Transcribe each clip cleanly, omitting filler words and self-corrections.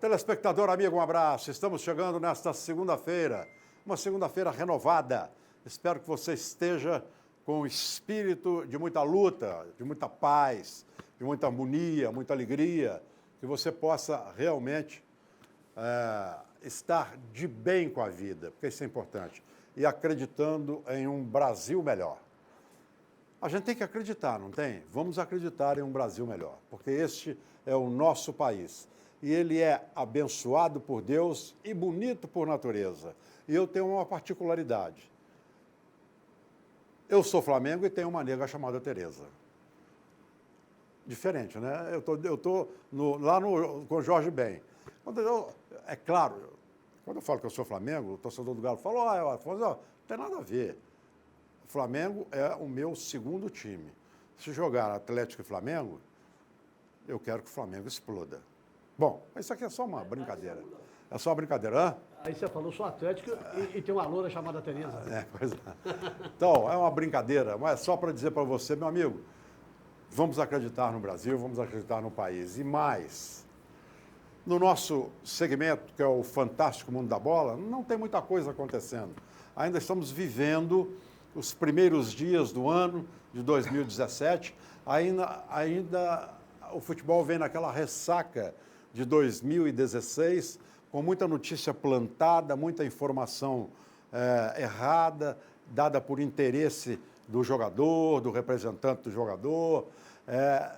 Telespectador amigo, um abraço. Estamos chegando nesta segunda-feira, uma segunda-feira renovada. Espero que você esteja com o espírito de muita luta, de muita paz, de muita harmonia, muita alegria, que você possa realmente estar de bem com a vida, porque isso é importante, e acreditando em um Brasil melhor. A gente tem que acreditar, não tem? Vamos acreditar em um Brasil melhor, porque este é o nosso país. E ele é abençoado por Deus e bonito por natureza. E eu tenho uma particularidade. Eu sou Flamengo e tenho uma nega chamada Tereza. Diferente, né? Eu tô lá com o Jorge Ben. É claro, quando eu falo que eu sou Flamengo, o torcedor do Galo fala, Afonso, não tem nada a ver. O Flamengo é o meu segundo time. Se jogar Atlético e Flamengo, eu quero que o Flamengo exploda. Bom, isso aqui é só uma brincadeira. É só uma brincadeira, hã? Aí você falou, sou Atlético e tem uma loura chamada Tereza. Pois é. Então, é uma brincadeira, mas só para dizer para você, meu amigo, vamos acreditar no Brasil, vamos acreditar no país. E mais, no nosso segmento, que é o Fantástico Mundo da Bola, não tem muita coisa acontecendo. Ainda estamos vivendo os primeiros dias do ano de 2017, ainda o futebol vem naquela ressaca de 2016, com muita notícia plantada, muita informação errada, dada por interesse do jogador, do representante do jogador,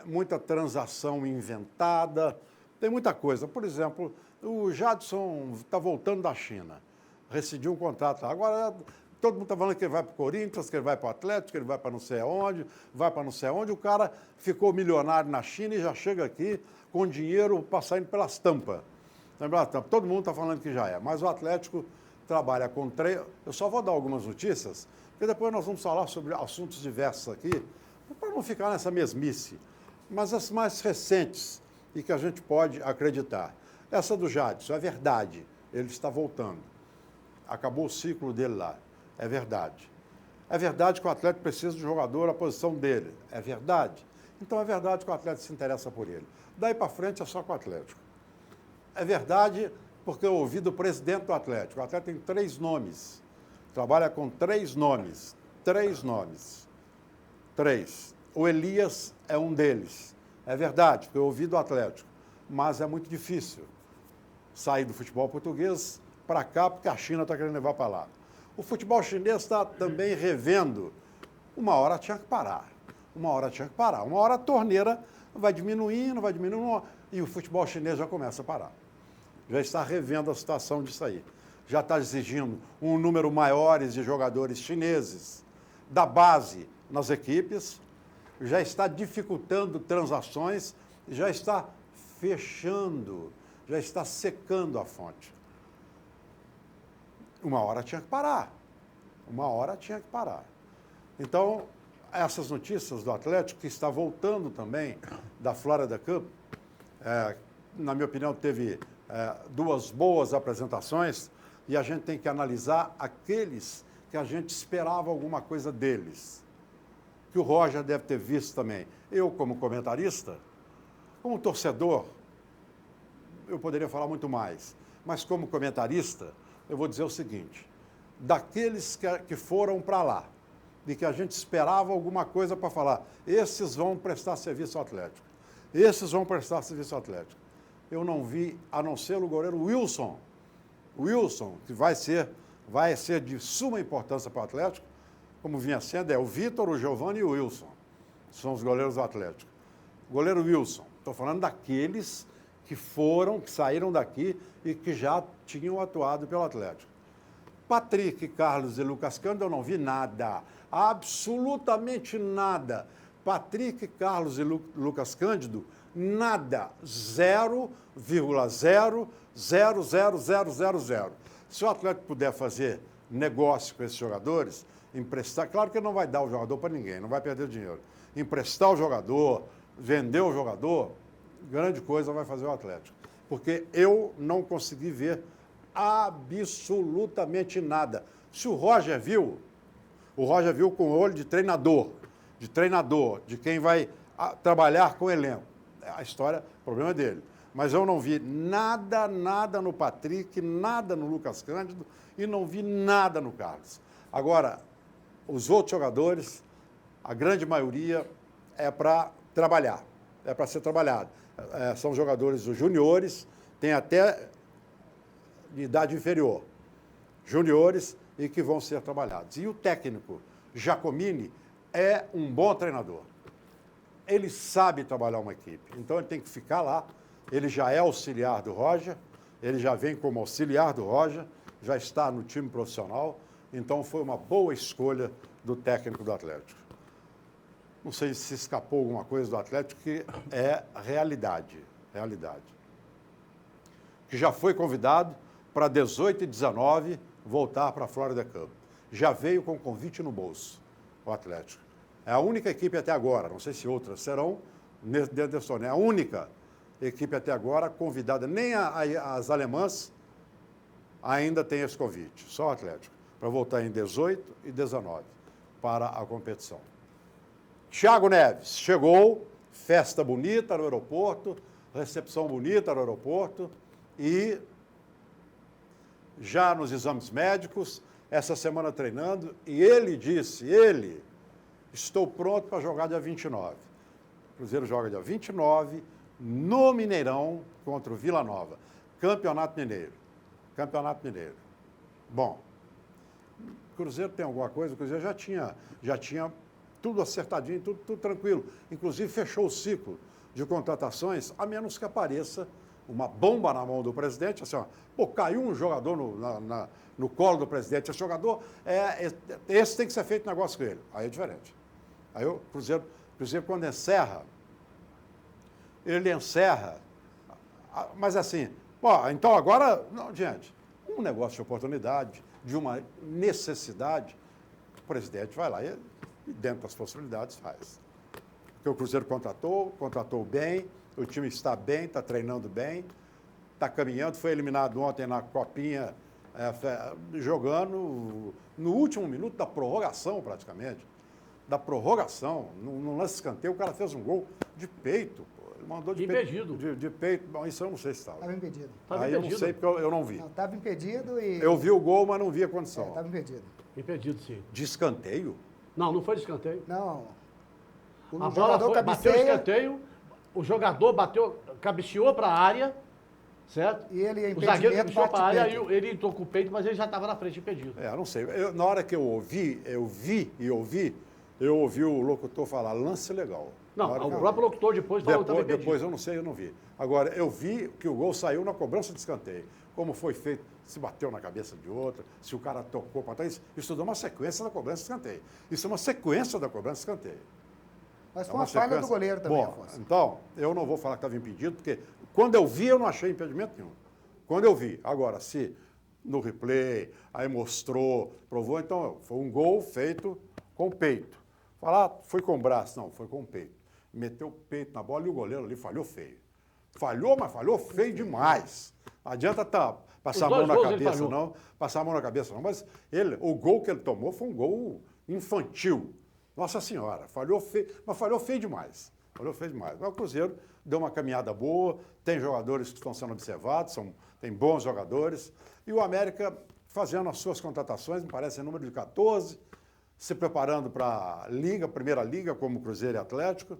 muita transação inventada, tem muita coisa. Por exemplo, o Jadson está voltando da China, rescindiu um contrato lá. Agora, todo mundo está falando que ele vai para o Corinthians, que ele vai para o Atlético, que ele vai para não sei aonde, vai para não sei aonde. O cara ficou milionário na China e já chega aqui com dinheiro passando pelas tampas. Todo mundo está falando que já é, mas o Atlético trabalha com três. Eu só vou dar algumas notícias, porque depois nós vamos falar sobre assuntos diversos aqui, para não ficar nessa mesmice. Mas as mais recentes e que a gente pode acreditar. Essa do Jadson, é verdade, ele está voltando. Acabou o ciclo dele lá. É verdade. É verdade que o Atlético precisa de um jogador à posição dele. É verdade. Então é verdade que o Atlético se interessa por ele. Daí para frente é só com o Atlético. É verdade porque eu ouvi do presidente do Atlético. O Atlético tem 3 nomes. Trabalha com 3 nomes. 3 nomes. 3. O Elias é um deles. É verdade, porque eu ouvi do Atlético. Mas é muito difícil sair do futebol português para cá, porque a China está querendo levar para lá. O futebol chinês está também revendo. Uma hora tinha que parar. Uma hora a torneira vai diminuindo, e o futebol chinês já começa a parar. Já está revendo a situação disso aí. Já está exigindo um número maior de jogadores chineses da base nas equipes, já está dificultando transações, já está fechando, já está secando a fonte. Uma hora tinha que parar. Então, essas notícias do Atlético, que está voltando também da Florida Cup, na minha opinião, teve 2 boas apresentações, e a gente tem que analisar aqueles que a gente esperava alguma coisa deles, que o Roger deve ter visto também. Eu, como comentarista, como torcedor, eu poderia falar muito mais, mas como comentarista, eu vou dizer o seguinte: daqueles que foram para lá, de que a gente esperava alguma coisa para falar, esses vão prestar serviço ao Atlético, eu não vi, a não ser o goleiro Wilson, que vai ser de suma importância para o Atlético, como vinha sendo, o Vitor, o Giovani e o Wilson, são os goleiros do Atlético. Goleiro Wilson, estou falando daqueles que saíram daqui e que já tinham atuado pelo Atlético. Patrick, Carlos e Lucas Cândido, eu não vi nada, absolutamente nada. Patrick, Carlos e Lucas Cândido, nada, 0,00000. Se o Atlético puder fazer negócio com esses jogadores, emprestar, claro que não vai dar o jogador para ninguém, não vai perder dinheiro. Emprestar o jogador, vender o jogador, grande coisa vai fazer o Atlético. Porque eu não consegui ver absolutamente nada. Se o Roger viu com o olho de treinador, de quem vai trabalhar com o elenco. A história, o problema é dele. Mas eu não vi nada no Patrick, nada no Lucas Cândido e não vi nada no Carlos. Agora, os outros jogadores, a grande maioria é para trabalhar, é para ser trabalhado. São jogadores os juniores, tem até de idade inferior, juniores e que vão ser trabalhados. E o técnico Giacomini é um bom treinador. Ele sabe trabalhar uma equipe, então ele tem que ficar lá. Ele já é auxiliar do Roger, ele já vem como auxiliar do Roger, já está no time profissional, então foi uma boa escolha do técnico do Atlético. Não sei se escapou alguma coisa do Atlético, que é realidade. Que já foi convidado para 18 e 19 voltar para a Florida Cup. Já veio com convite no bolso, o Atlético. É a única equipe até agora, não sei se outras serão, dentro desse torneio, é a única equipe até agora convidada, nem as alemãs ainda têm esse convite, só o Atlético, para voltar em 18 e 19 para a competição. Thiago Neves chegou, festa bonita no aeroporto, recepção bonita no aeroporto e já nos exames médicos, essa semana treinando, e ele disse, estou pronto para jogar dia 29. O Cruzeiro joga dia 29 no Mineirão contra o Vila Nova. Campeonato Mineiro. Bom, o Cruzeiro tem alguma coisa? O Cruzeiro já tinha tudo acertadinho, tudo tranquilo. Inclusive fechou o ciclo de contratações, a menos que apareça uma bomba na mão do presidente, assim, ó, pô, caiu um jogador no colo do presidente, esse jogador, esse tem que ser feito negócio com ele. Aí é diferente. Aí o Cruzeiro quando encerra, ele encerra, mas assim, ó, então agora, não, gente, um negócio de oportunidade, de uma necessidade, o presidente vai lá e dentro das possibilidades faz. Porque o Cruzeiro contratou bem, o time está bem, está treinando bem, está caminhando, foi eliminado ontem na Copinha, jogando no último minuto da prorrogação, praticamente. Da prorrogação, no lance escanteio, o cara fez um gol de peito. Pô. Ele mandou de impedido. Peito. De peito. Bom, isso eu não sei se estava. Estava impedido. Aí eu não sei porque eu não vi. Estava impedido e... Eu vi o gol, mas não vi a condição. Estava impedido. Impedido, sim. De escanteio? Não foi de escanteio. Não. A bola bateu o escanteio, o jogador cabeceou para a área, certo? E ele, o zagueiro cabeceou para a área, e ele entrou com o peito, mas ele já estava na frente, impedido. Não sei. Na hora que eu ouvi o locutor falar, lance legal. Não, o próprio locutor depois falou que estava impedido. Depois eu não sei, eu não vi. Agora, eu vi que o gol saiu na cobrança de escanteio. Como foi feito, se bateu na cabeça de outro, se o cara tocou para trás. Isso tudo é uma sequência da cobrança de escanteio. Isso é uma sequência da cobrança de escanteio. Mas foi uma falha do goleiro também, Afonso. Então, eu não vou falar que estava impedido, porque quando eu vi, eu não achei impedimento nenhum. Quando eu vi. Agora, se no replay, aí mostrou, provou, então foi um gol feito com o peito. Falar, foi com o braço, não, foi com o peito. Meteu o peito na bola e o goleiro ali falhou feio. Falhou, mas falhou feio demais. Não adianta passar a mão na cabeça, não. Passar a mão na cabeça, não. Mas o gol que ele tomou foi um gol infantil. Nossa Senhora, falhou feio, mas falhou feio demais. Mas o Cruzeiro deu uma caminhada boa, tem jogadores que estão sendo observados, tem bons jogadores. E o América fazendo as suas contratações, me parece, em número de 14, se preparando para a Liga, Primeira Liga, como Cruzeiro e Atlético.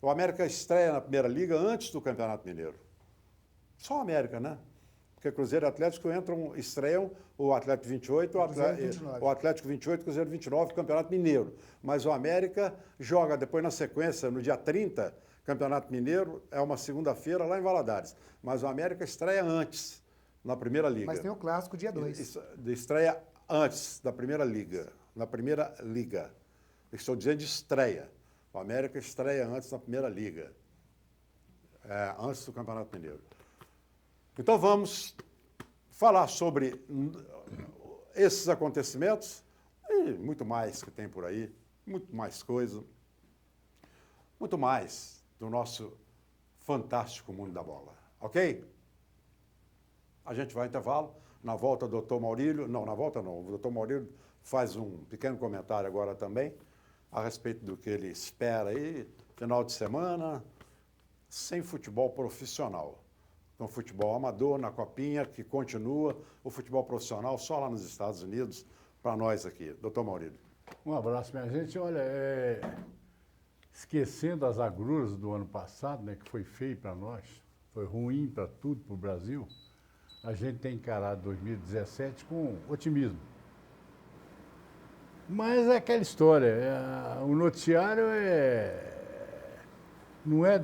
O América estreia na Primeira Liga antes do Campeonato Mineiro. Só o América, né? Porque Cruzeiro e Atlético estreiam o Atlético 28, o Atlético 28, Cruzeiro 29, Campeonato Mineiro. Mas o América joga depois na sequência, no dia 30, Campeonato Mineiro, é uma segunda-feira lá em Valadares. Mas o América estreia antes, na Primeira Liga. Mas tem o clássico dia 2. Estreia antes da Primeira Liga. Na Primeira Liga. Estou dizendo de estreia. O América estreia antes da Primeira Liga. Antes do Campeonato Mineiro. Então vamos falar sobre esses acontecimentos e muito mais que tem por aí, muito mais coisa, muito mais do nosso fantástico mundo da bola, ok? A gente vai ao intervalo, Na volta, doutor Maurílio... Não, na volta não. O doutor Maurílio faz um pequeno comentário agora também a respeito do que ele espera aí, final de semana, sem futebol profissional. Então, futebol amador na Copinha, que continua, o futebol profissional só lá nos Estados Unidos, para nós aqui. Doutor Maurílio. Um abraço, minha gente. Olha, esquecendo as agruras do ano passado, né, que foi feio para nós, foi ruim para tudo, para o Brasil, a gente tem encarado 2017 com otimismo. Mas é aquela história, o noticiário não é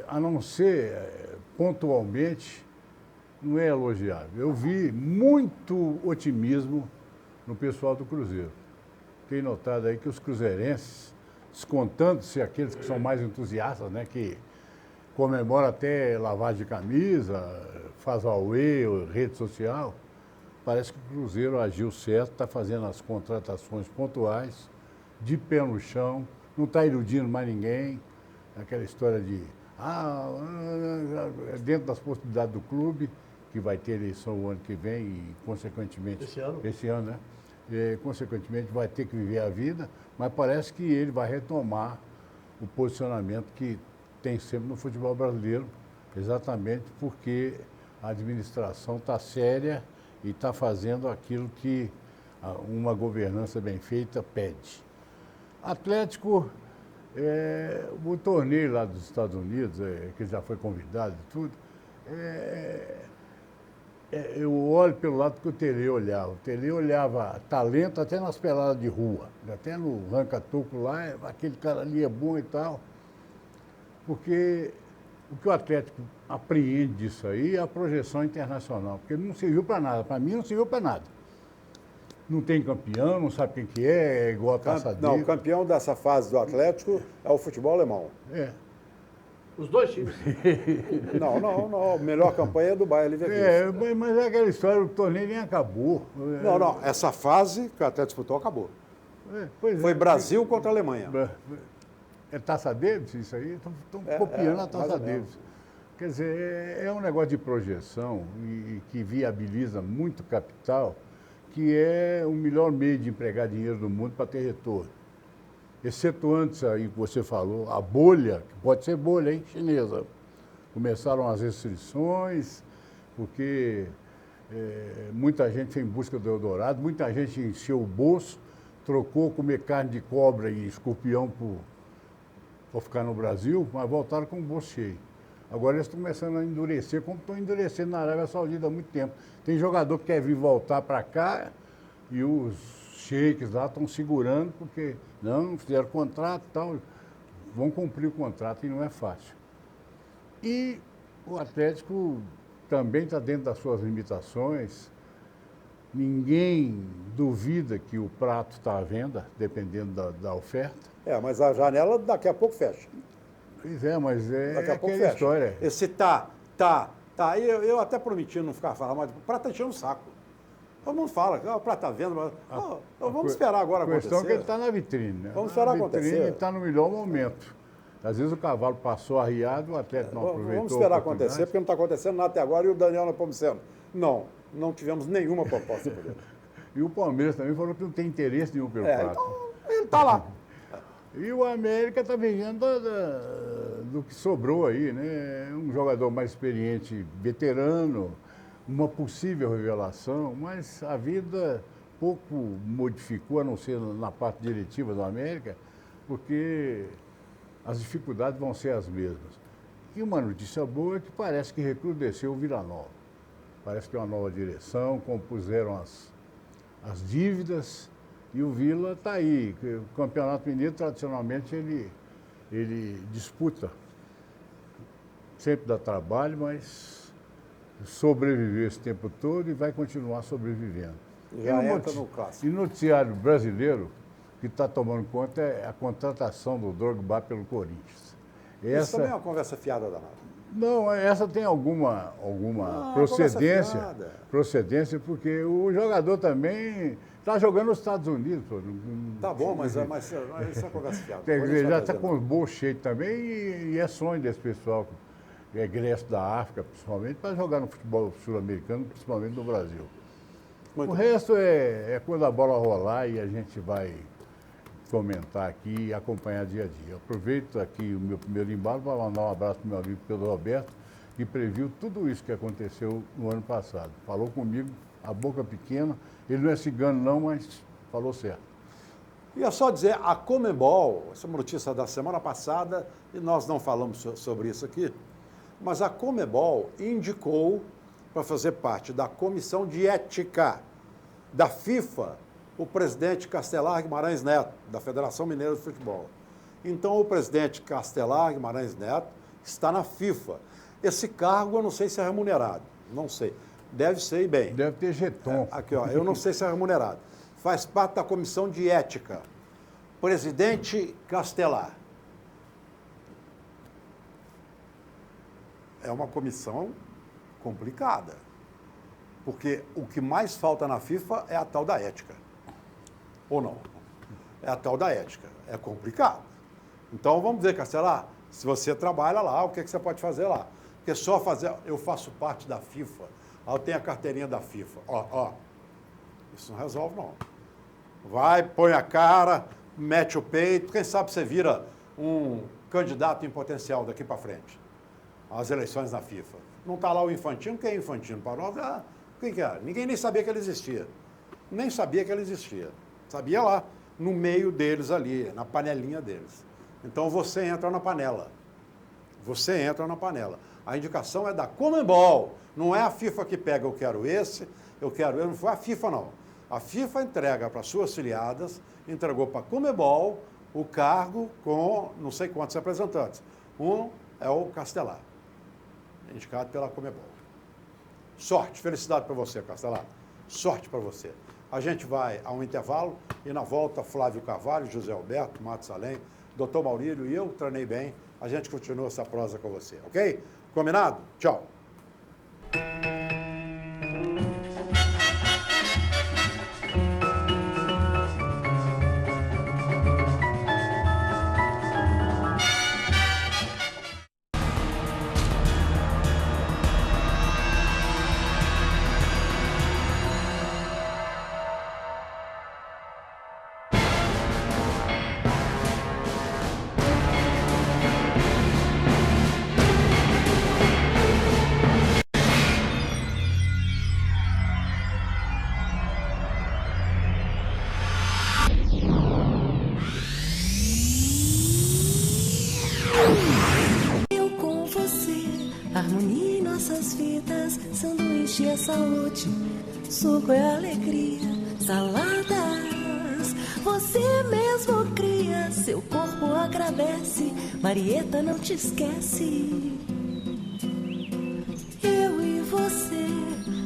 a não ser pontualmente, não é elogiável. Eu vi muito otimismo no pessoal do Cruzeiro. Tenho notado aí que os cruzeirenses, descontando-se aqueles que são mais entusiastas, né, que comemoram até lavagem de camisa, faz auê, rede social, parece que o Cruzeiro agiu certo, está fazendo as contratações pontuais, de pé no chão, não está iludindo mais ninguém. Aquela história de, dentro das possibilidades do clube, que vai ter eleição o ano que vem e, consequentemente... Esse ano, né? E, consequentemente, vai ter que viver a vida, mas parece que ele vai retomar o posicionamento que tem sempre no futebol brasileiro, exatamente porque a administração está séria e está fazendo aquilo que uma governança bem feita pede. Atlético, o torneio lá dos Estados Unidos, que já foi convidado e tudo, eu olho pelo lado que o Tele olhava. O Tele olhava talento até nas peladas de rua, até no ranca-toco lá, aquele cara ali é bom e tal, porque o que o Atlético apreende disso aí é a projeção internacional, porque não serviu para nada, para mim não serviu para nada. Não tem campeão, não sabe quem que é igual a Taça Davis. Não, o campeão dessa fase do Atlético é o futebol alemão. Os dois times. Não. A melhor campanha é do Bayer Leverkusen. Mas é aquela história, o torneio nem acabou. Não. Essa fase que o Atlético disputou acabou. Foi Brasil contra a Alemanha. É Taça Davis isso aí? Estão copiando a Taça Davis. Quer dizer, é um negócio de projeção e que viabiliza muito capital, que é o melhor meio de empregar dinheiro do mundo para ter retorno. Excetuando aí que você falou, a bolha, que pode ser bolha, hein, chinesa. Começaram as restrições, porque muita gente foi em busca do Eldorado, muita gente encheu o bolso, trocou comer carne de cobra e escorpião para ficar no Brasil, mas voltaram com o bolso cheio. Agora eles estão começando a endurecer, como estão endurecendo na Arábia Saudita há muito tempo. Tem jogador que quer vir voltar para cá e os sheiks lá estão segurando porque não fizeram contrato e tal, vão cumprir o contrato e não é fácil. E o Atlético também está dentro das suas limitações. Ninguém duvida que o prato está à venda, dependendo da oferta. Mas a janela daqui a pouco fecha. Pois é, mas daqui a pouco aquela fecha. história. Esse eu até prometi não ficar falando, mas o prato está enchendo o saco. Todo mundo fala, o prato está vendo, mas vamos esperar agora acontecer. A questão é que ele está na vitrine, né? Vamos esperar acontecer. Ele está no melhor momento. Às vezes o cavalo passou arriado, o Atlético não aproveitou. Vamos esperar acontecer, porque não está acontecendo nada até agora, e o Daniel Nepomuceno. Não tivemos nenhuma proposta por ele. E o Palmeiras também falou que não tem interesse nenhum pelo prato. Então, ele está lá. E o América está vivendo do que sobrou aí, né? Um jogador mais experiente, veterano, uma possível revelação, mas a vida pouco modificou, a não ser na parte diretiva do América, porque as dificuldades vão ser as mesmas. E uma notícia boa é que parece que recrudesceu o Vila Nova. Parece que é uma nova direção, compuseram as dívidas e o Vila está aí. O Campeonato Mineiro, tradicionalmente, ele disputa. Sempre dá trabalho, mas sobreviveu esse tempo todo e vai continuar sobrevivendo. Já entra no clássico. E no noticiário brasileiro, que está tomando conta é a contratação do Drogba pelo Corinthians. Isso também é uma conversa fiada danada. Não, essa tem alguma procedência, porque o jogador também está jogando nos Estados Unidos. Tá bom, mas isso é conversa fiada. Quer dizer, já está com os bolsos cheios também e é sonho desse pessoal, egresso da África, principalmente, para jogar no futebol sul-americano, principalmente no Brasil. O resto é quando a bola rolar e a gente vai comentar aqui e acompanhar dia a dia. Eu aproveito aqui o meu primeiro embalo para mandar um abraço para o meu amigo Pedro Roberto, que previu tudo isso que aconteceu no ano passado. Falou comigo, a boca pequena, ele não é cigano não, mas falou certo. E é só dizer, a Conmebol, essa é uma notícia da semana passada, e nós não falamos sobre isso aqui, mas a Conmebol indicou para fazer parte da Comissão de Ética da FIFA o presidente Castelar Guimarães Neto, da Federação Mineira de Futebol. Então, o presidente Castelar Guimarães Neto está na FIFA. Esse cargo eu não sei se é remunerado, não sei. Deve ser e bem. Deve ter jeton. Aqui, ó, eu não sei se é remunerado. Faz parte da Comissão de Ética. Presidente Castelar. É uma comissão complicada, porque o que mais falta na FIFA é a tal da ética. Ou não? É a tal da ética. É complicado. Então, vamos dizer, Castelar, se você trabalha lá, o que você pode fazer lá? Porque só fazer... Eu faço parte da FIFA, eu tenho a carteirinha da FIFA. Isso não resolve, não. Vai, põe a cara, mete o peito, quem sabe você vira um candidato em potencial daqui para frente. As eleições na FIFA. Não está lá o Infantino, quem é Infantino? Para nós, quem que é? Ninguém nem sabia que ele existia. Nem sabia que ele existia. Sabia lá, no meio deles ali, na panelinha deles. Então você entra na panela. Você entra na panela. A indicação é da Conmebol. Não é a FIFA que pega, eu quero esse, não foi a FIFA não. A FIFA entrega para suas filiadas, entregou para a Conmebol o cargo com não sei quantos representantes. Um é o Castelar, indicado pela Conmebol. Sorte, felicidade para você, Castelar. Sorte para você. A gente vai a um intervalo e na volta Flávio Carvalho, José Alberto, Matos Além, Dr. Maurílio e eu, Treinei Bem, a gente continua essa prosa com você, ok? Combinado? Tchau. Harmonia em nossas vidas, sanduíche é saúde, suco é alegria, saladas. Você mesmo cria, seu corpo agradece, Marieta não te esquece. Eu e você,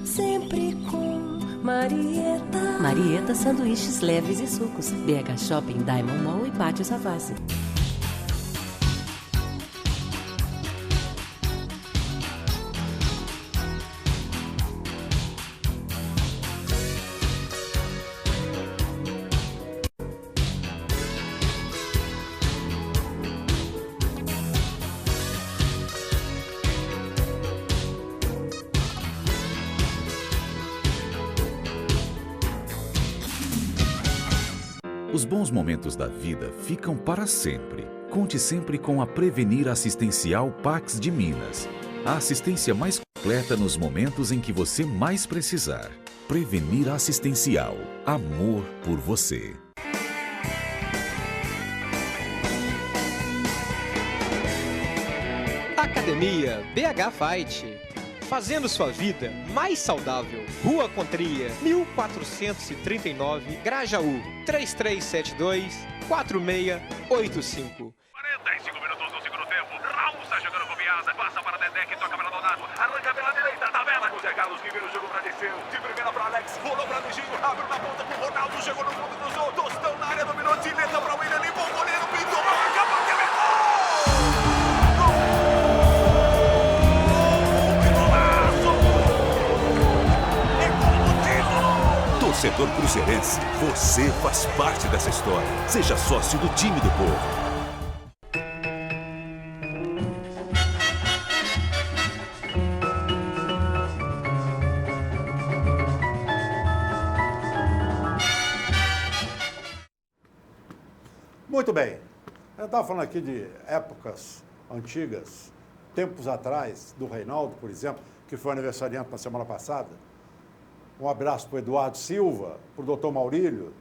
sempre com Marieta. Marieta, sanduíches leves e sucos, BH Shopping, Diamond Mall e Pátio Savassi. Os bons momentos da vida ficam para sempre. Conte sempre com a Prevenir Assistencial Pax de Minas. A assistência mais completa nos momentos em que você mais precisar. Prevenir Assistencial. Amor por você. Academia BH Fight. Fazendo sua vida mais saudável. Rua Contria, 1439, Grajaú, 3372-4685. 45 minutos do segundo tempo. Raul está jogando com Piazza. Passa para Dedé, que toca para Donato. Arranca pela direita, tabela com Zé Carlos, que vira o jogo para descer. De primeira para Alex, rolou para Liginho. Abriu na ponta com Ronaldo, chegou no fundo do zone. Tostão na área, dominou, dileta para o William. Limpou o goleiro, pintou, acabou de meter. Torcedor cruzeirense, você faz parte dessa história. Seja sócio do time do povo. Muito bem. Eu estava falando aqui de épocas antigas, tempos atrás, do Reinaldo, por exemplo, que foi aniversariante na semana passada. Um abraço para o Eduardo Silva, para o doutor Maurílio,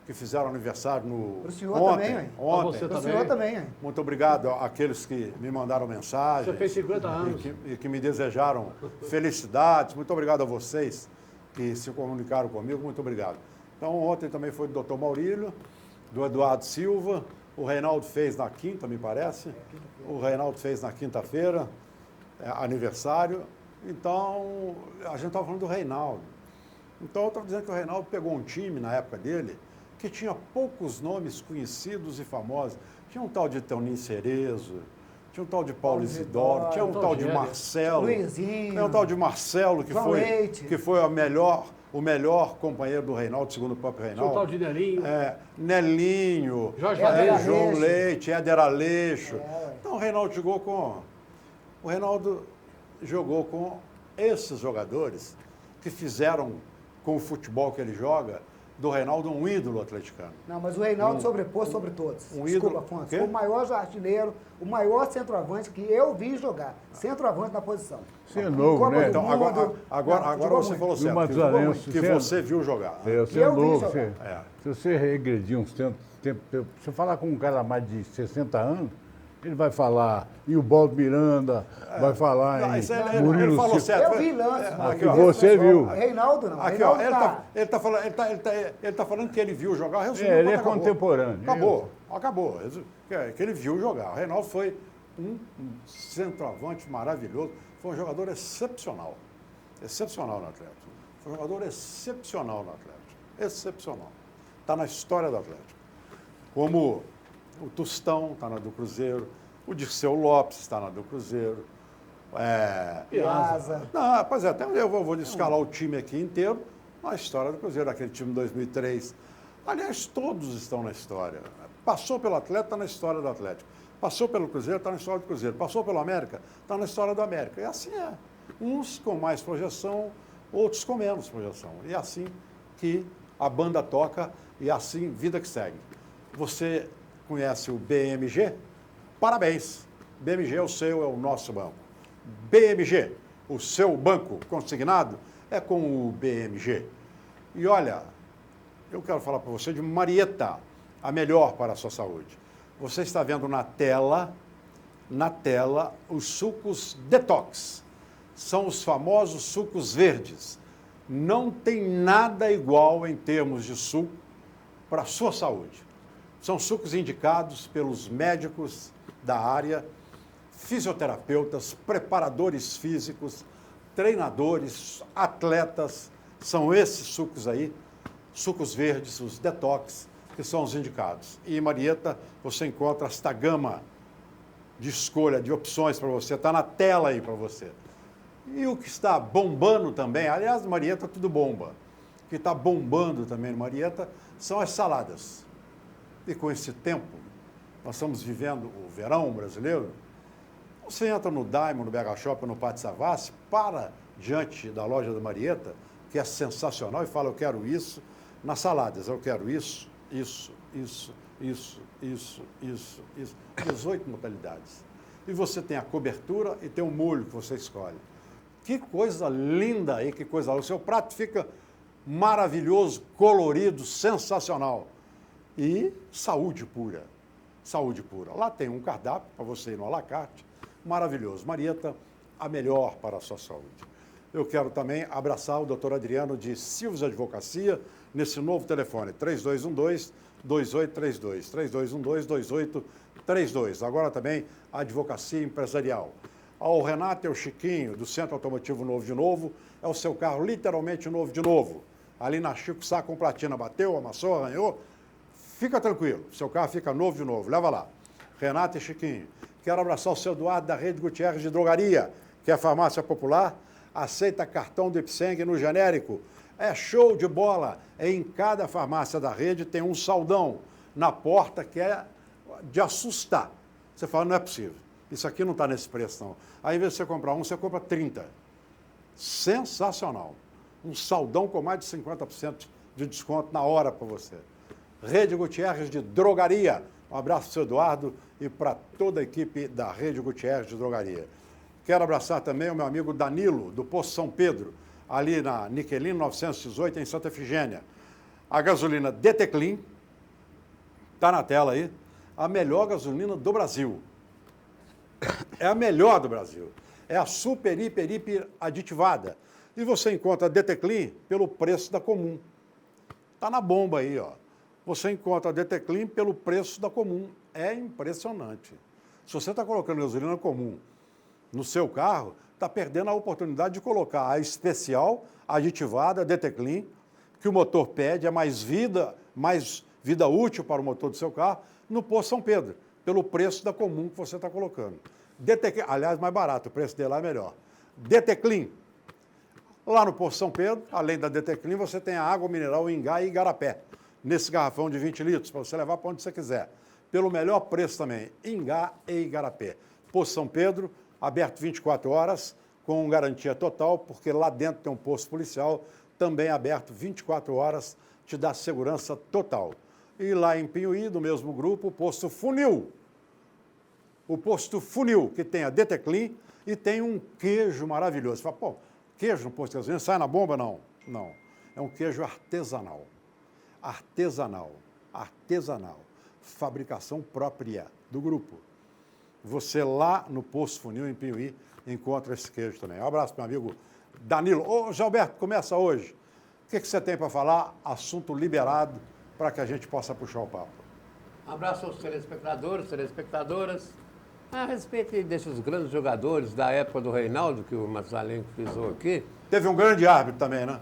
que fizeram aniversário no... Para o senhor ontem, também, hein? Ontem. Para o senhor também, hein? Muito obrigado àqueles que me mandaram mensagens. Você fez 50 anos. E que me desejaram felicidades. Muito obrigado a vocês que se comunicaram comigo. Muito obrigado. Então, ontem também foi do doutor Maurílio, do Eduardo Silva. O Reinaldo fez na quinta, me parece. O Reinaldo fez na quinta-feira, aniversário. Então, a gente estava falando do Reinaldo. Então, eu estava dizendo que o Reinaldo pegou um time, na época dele, que tinha poucos nomes conhecidos e famosos. Tinha um tal de Toninho Cerezo, tinha um tal de Paulo Isidoro, tinha um tal de Marcelo. Luizinho. Tinha um tal de Marcelo, que foi o melhor companheiro do Reinaldo, segundo o próprio Reinaldo. Tinha um tal de Nelinho. Nelinho, Jorge João Leite, Éder Aleixo. Então, o Reinaldo jogou com esses jogadores que fizeram com o futebol que ele joga, do Reinaldo um ídolo atleticano. Não, mas o Reinaldo sobrepôs sobre todos. Ídolo. Afonso. Foi o maior artilheiro, o maior centroavante que eu vi jogar. Centroavante na posição. Você é novo, né? Então, agora você falou certo. Que você viu jogar. Você é novo. Se você regredir uns tempos, se você falar com um cara mais de 60 anos, ele vai falar em o Baldo Miranda, vai falar em Murilo ele falou certo. Eu vi lances. Aqui, você viu. Reinaldo não. Aqui, Reinaldo ele está falando que ele viu jogar. Ele é contemporâneo. Acabou. Que ele viu jogar. O Reinaldo foi um centroavante maravilhoso. Foi um jogador excepcional. Excepcional no Atlético. Foi um jogador excepcional no Atlético. Excepcional. Está na história do Atlético. Como o Tostão está na do Cruzeiro, o Dirceu Lopes está na do Cruzeiro. Piazza. Não, pois é, até eu vou escalar o time aqui inteiro na história do Cruzeiro, aquele time de 2003. Aliás, todos estão na história. Passou pelo Atlético, está na história do Atlético. Passou pelo Cruzeiro, está na história do Cruzeiro. Passou pelo América, está na história do América. E assim é. Uns com mais projeção, outros com menos projeção. E é assim que a banda toca e é assim vida que segue. Você conhece o BMG? Parabéns. BMG é o nosso banco. BMG, o seu banco consignado, é com o BMG. E olha, eu quero falar para você de Marieta, a melhor para a sua saúde. Você está vendo na tela, os sucos detox. São os famosos sucos verdes. Não tem nada igual em termos de suco para a sua saúde. São sucos indicados pelos médicos da área, fisioterapeutas, preparadores físicos, treinadores, atletas. São esses sucos aí, sucos verdes, os detox, que são os indicados. E em Marieta você encontra esta gama de escolha, de opções para você. Está na tela aí para você. E o que está bombando também, aliás, Marieta tudo bomba. O que está bombando também em Marieta são as saladas. E com esse tempo, nós estamos vivendo o verão brasileiro, você entra no Diamond, no BH Shopping, no Pátio Savassi, para diante da loja da Marieta, que é sensacional, e fala, eu quero isso, nas saladas, eu quero isso, 18 modalidades. E você tem a cobertura e tem o molho que você escolhe. Que coisa linda aí, que coisa linda. O seu prato fica maravilhoso, colorido, sensacional. E saúde pura. Saúde pura. Lá tem um cardápio para você ir no à la carte. Maravilhoso. Marieta, a melhor para a sua saúde. Eu quero também abraçar o doutor Adriano de Silves Advocacia, nesse novo telefone, 3212-2832. 3212-2832. Agora também a advocacia empresarial. Ao Renato e ao Chiquinho, do Centro Automotivo Novo de Novo, é o seu carro literalmente novo de novo. Ali na Chico Sá com platina, bateu, amassou, arranhou. Fica tranquilo, seu carro fica novo de novo, leva lá. Renato e Chiquinho. Quero abraçar o seu Eduardo da Rede Gutierrez de Drogaria, que é a farmácia popular, aceita cartão do Ipseng no genérico. É show de bola. Em cada farmácia da rede tem um saldão na porta que é de assustar. Você fala, não é possível. Isso aqui não está nesse preço, não. Aí, ao invés de você comprar um, você compra 30. Sensacional. Um saldão com mais de 50% de desconto na hora para você. Rede Gutierrez de Drogaria, Um abraço para o seu Eduardo e para toda a equipe da Rede Gutierrez de Drogaria. Quero abraçar também o meu amigo Danilo, do Poço São Pedro, ali na Niquelino 918, em Santa Efigênia. A gasolina Deteclin, está na tela aí, a melhor gasolina do Brasil. É a melhor do Brasil. É a super, hiper aditivada. E você encontra a Deteclin pelo preço da Comum. Está na bomba aí, ó. Você encontra a Deteclin pelo preço da Comum. É impressionante. Se você está colocando gasolina comum no seu carro, está perdendo a oportunidade de colocar a especial, aditivada, Deteclin, que o motor pede, é mais vida útil para o motor do seu carro, no Poço São Pedro, pelo preço da Comum que você está colocando. Aliás, mais barato, o preço dele lá é melhor. Deteclin. Lá no Poço São Pedro, além da Deteclin, você tem a água mineral Ingá e Igarapé, nesse garrafão de 20 litros, para você levar para onde você quiser. Pelo melhor preço também, Ingá e Igarapé. Poço São Pedro, aberto 24 horas, com garantia total, porque lá dentro tem um posto policial, também aberto 24 horas, te dá segurança total. E lá em Pinhuí, do mesmo grupo, o posto Funil. O posto Funil, que tem a Deteclin e tem um queijo maravilhoso. Você fala, pô, queijo no posto de gasolina sai na bomba? Não, não. É um queijo artesanal. Artesanal. Fabricação própria do grupo. Você lá no Posto Funil, em Pinhuí, encontra esse queijo também. Um abraço, meu amigo Danilo. Ô, Gilberto, começa hoje. O que você tem para falar? Assunto liberado para que a gente possa puxar o papo. Um abraço aos telespectadores, telespectadoras. A respeito desses grandes jogadores da época do Reinaldo, que o Matusalém frisou aqui. Teve um grande árbitro também, né?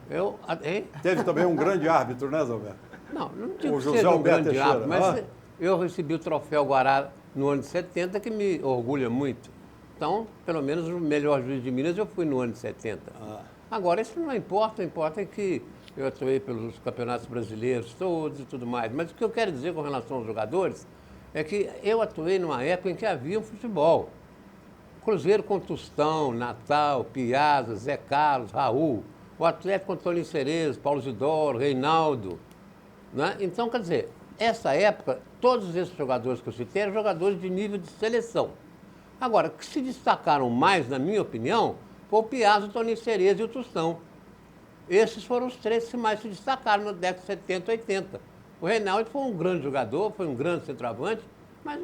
Hein? Teve também um grande árbitro, né, Zé Alberto? Não digo que seja um grande árbitro, mas eu recebi o troféu Guará no ano de 70, que me orgulha muito. Então, pelo menos o melhor juiz de Minas eu fui no ano de 70. Agora, isso não importa, importa é que eu atuei pelos campeonatos brasileiros todos e tudo mais. Mas o que eu quero dizer com relação aos jogadores é que eu atuei numa época em que havia um futebol. Cruzeiro com Tostão, Natal, Piazza, Zé Carlos, Raul, o Atlético com Toninho Cerezo, Paulo Isidoro, Reinaldo. Né? Então, quer dizer, essa época, todos esses jogadores que eu citei eram jogadores de nível de seleção. Agora, que se destacaram mais, na minha opinião, foi o Piazza, o Toninho Cerezo e o Tostão. Esses foram os três que mais se destacaram na década de 70 e 80. O Reinaldo foi um grande jogador, foi um grande centroavante, mas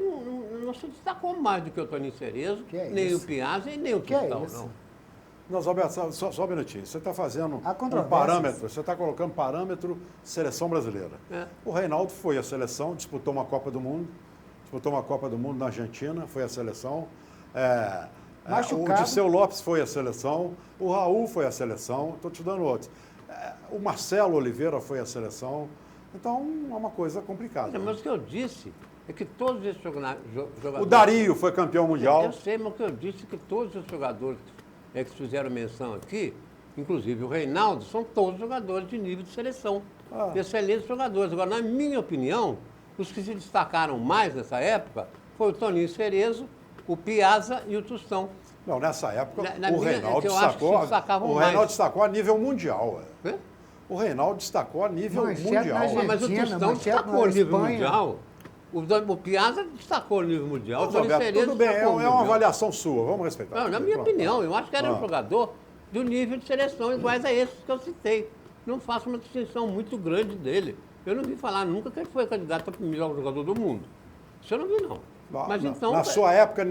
não se destacou mais do que o Toninho Cerezo, nem o Piazza e nem o Tostão, não. Não, Alberto, só um minutinho. Você está fazendo um parâmetro, você está colocando parâmetro seleção brasileira. O Reinaldo foi à seleção, disputou uma Copa do Mundo na Argentina, foi à seleção. O Dirceu Lopes foi à seleção, o Raul foi à seleção, estou te dando outros. O Marcelo Oliveira foi à seleção. Então, é uma coisa complicada. Mas o que eu disse é que todos esses jogadores... O Dario foi campeão mundial. Eu sei, mas o que eu disse é que todos os jogadores que fizeram menção aqui, inclusive o Reinaldo, são todos jogadores de nível de seleção. Excelentes jogadores. Agora, na minha opinião, os que se destacaram mais nessa época foi o Toninho Cerezo, o Piazza e o Tostão. Não, nessa época, o Reinaldo destacou a nível mundial. O Reinaldo destacou a nível mundial. Mas o Tostão destacou a nível mundial. O Piazza destacou a nível mundial. Tudo bem, é uma avaliação sua, vamos respeitar. Não, na minha opinião, eu acho que era um jogador do nível de seleção iguais a esses que eu citei. Não faço uma distinção muito grande dele. Eu não vi falar nunca que ele foi candidato a melhor jogador do mundo. Isso eu não vi, não. Mas então... Na sua época,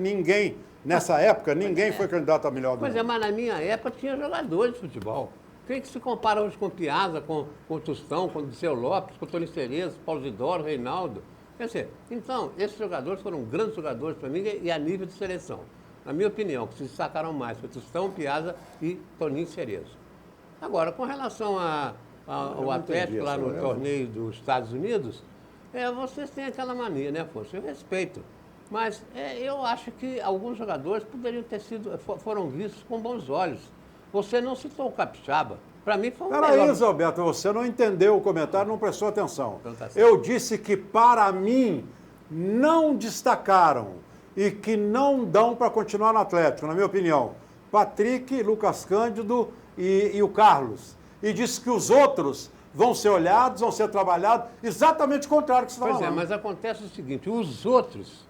nessa época, ninguém foi candidato a melhor do mundo. Pois é, mas na minha época tinha jogadores de futebol. Quem que se compara hoje com o Piazza, com o Tostão, com o Dirceu Lopes, com o Toninho Cerezo, Paulo Isidoro, Reinaldo? Quer dizer, então, esses jogadores foram grandes jogadores para mim e a nível de seleção. Na minha opinião, que se destacaram mais foi Tostão, Piazza e Toninho Cerezo. Agora, com relação ao Atlético lá no torneio dos Estados Unidos, vocês têm aquela mania, né, Afonso? Eu respeito. Mas eu acho que alguns jogadores foram vistos com bons olhos. Você não citou o Capixaba. Para mim foi um melhor. Era isso, Alberto. Você não entendeu o comentário, não prestou atenção. Eu disse que, para mim, não destacaram e que não dão para continuar no Atlético, na minha opinião. Patrick, Lucas Cândido e o Carlos. E disse que os outros vão ser olhados, vão ser trabalhados, exatamente o contrário que você está falando. Pois é, mas acontece o seguinte, os outros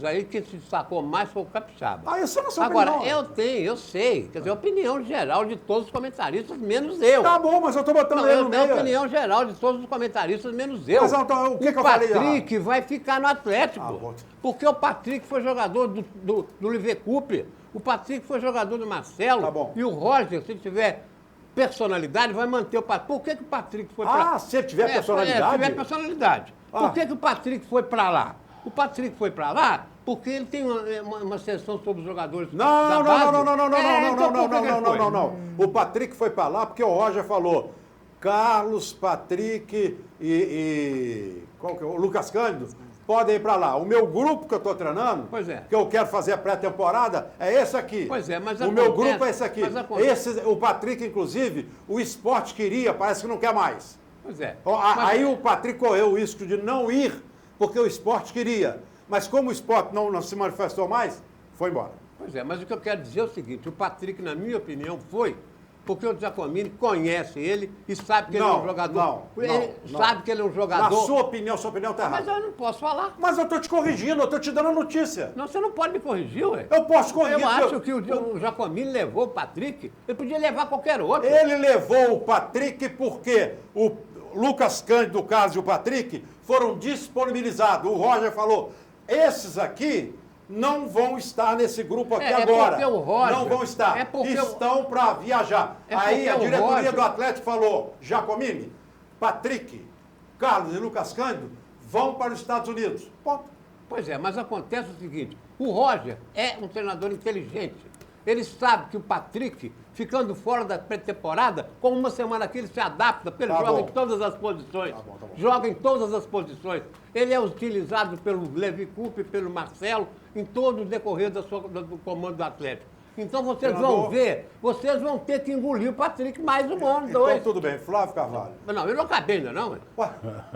aí, que se destacou mais foi o Capixaba. Ah, isso não é sua Agora, opinião. eu sei, quer dizer, a opinião geral de todos os comentaristas, menos eu. Tá bom, mas eu estou botando Não, ele eu no tenho meio. a opinião geral de todos os comentaristas, menos eu. Mas então, o que eu falei errado? O Patrick vai ficar no Atlético. bom. Porque o Patrick foi jogador do Liverpool, o Patrick foi jogador do Marcelo. Tá bom. E o Roger, se tiver personalidade, vai manter o Patrick. Por que o Patrick foi para lá? Se ele tiver personalidade? Se tiver personalidade. Por que o Patrick foi para lá? O Patrick foi para lá porque ele tem uma sessão sobre os jogadores da base. Não. O Patrick foi para lá porque o Roger falou Carlos, Patrick qual que é? O Lucas Cândido podem ir para lá. O meu grupo que eu estou treinando, que eu quero fazer a pré-temporada, é esse aqui. Pois é, mas o meu grupo é esse aqui. O Patrick, inclusive, o esporte queria, parece que não quer mais. Pois é. Aí o Patrick correu o risco de não ir porque o esporte queria. Mas como o esporte não se manifestou mais, foi embora. Pois é, mas o que eu quero dizer é o seguinte, o Patrick, na minha opinião, foi porque o Giacomini conhece ele e sabe que ele é um jogador. Sabe que ele é um jogador. Na sua opinião está errada. Mas eu não posso falar. Mas eu estou te corrigindo, eu estou te dando a notícia. Não, você não pode me corrigir, ué. Eu posso corrigir. Eu acho que o Giacomini levou o Patrick, ele podia levar qualquer outro. Ele levou o Patrick porque o Lucas Cândido, o Carlos e o Patrick foram disponibilizados. O Roger falou, esses aqui não vão estar nesse grupo aqui agora. Porque o Roger, não vão estar. Estão para viajar. Aí a diretoria do Atlético falou, Giacomini, Patrick, Carlos e Lucas Cândido vão para os Estados Unidos. Ponto. Pois é, mas acontece o seguinte, o Roger é um treinador inteligente. Ele sabe que o Patrick, ficando fora da pré-temporada, com uma semana aqui ele se adapta, porque ele joga em todas as posições. Joga em todas as posições. Ele é utilizado pelo Levi Coupe, pelo Marcelo, em todo o decorrer do comando do Atlético. Então vocês vão ver, vocês vão ter que engolir o Patrick mais um ano, dois. Então tudo bem, Flávio Carvalho. Não, eu não acabei ainda não.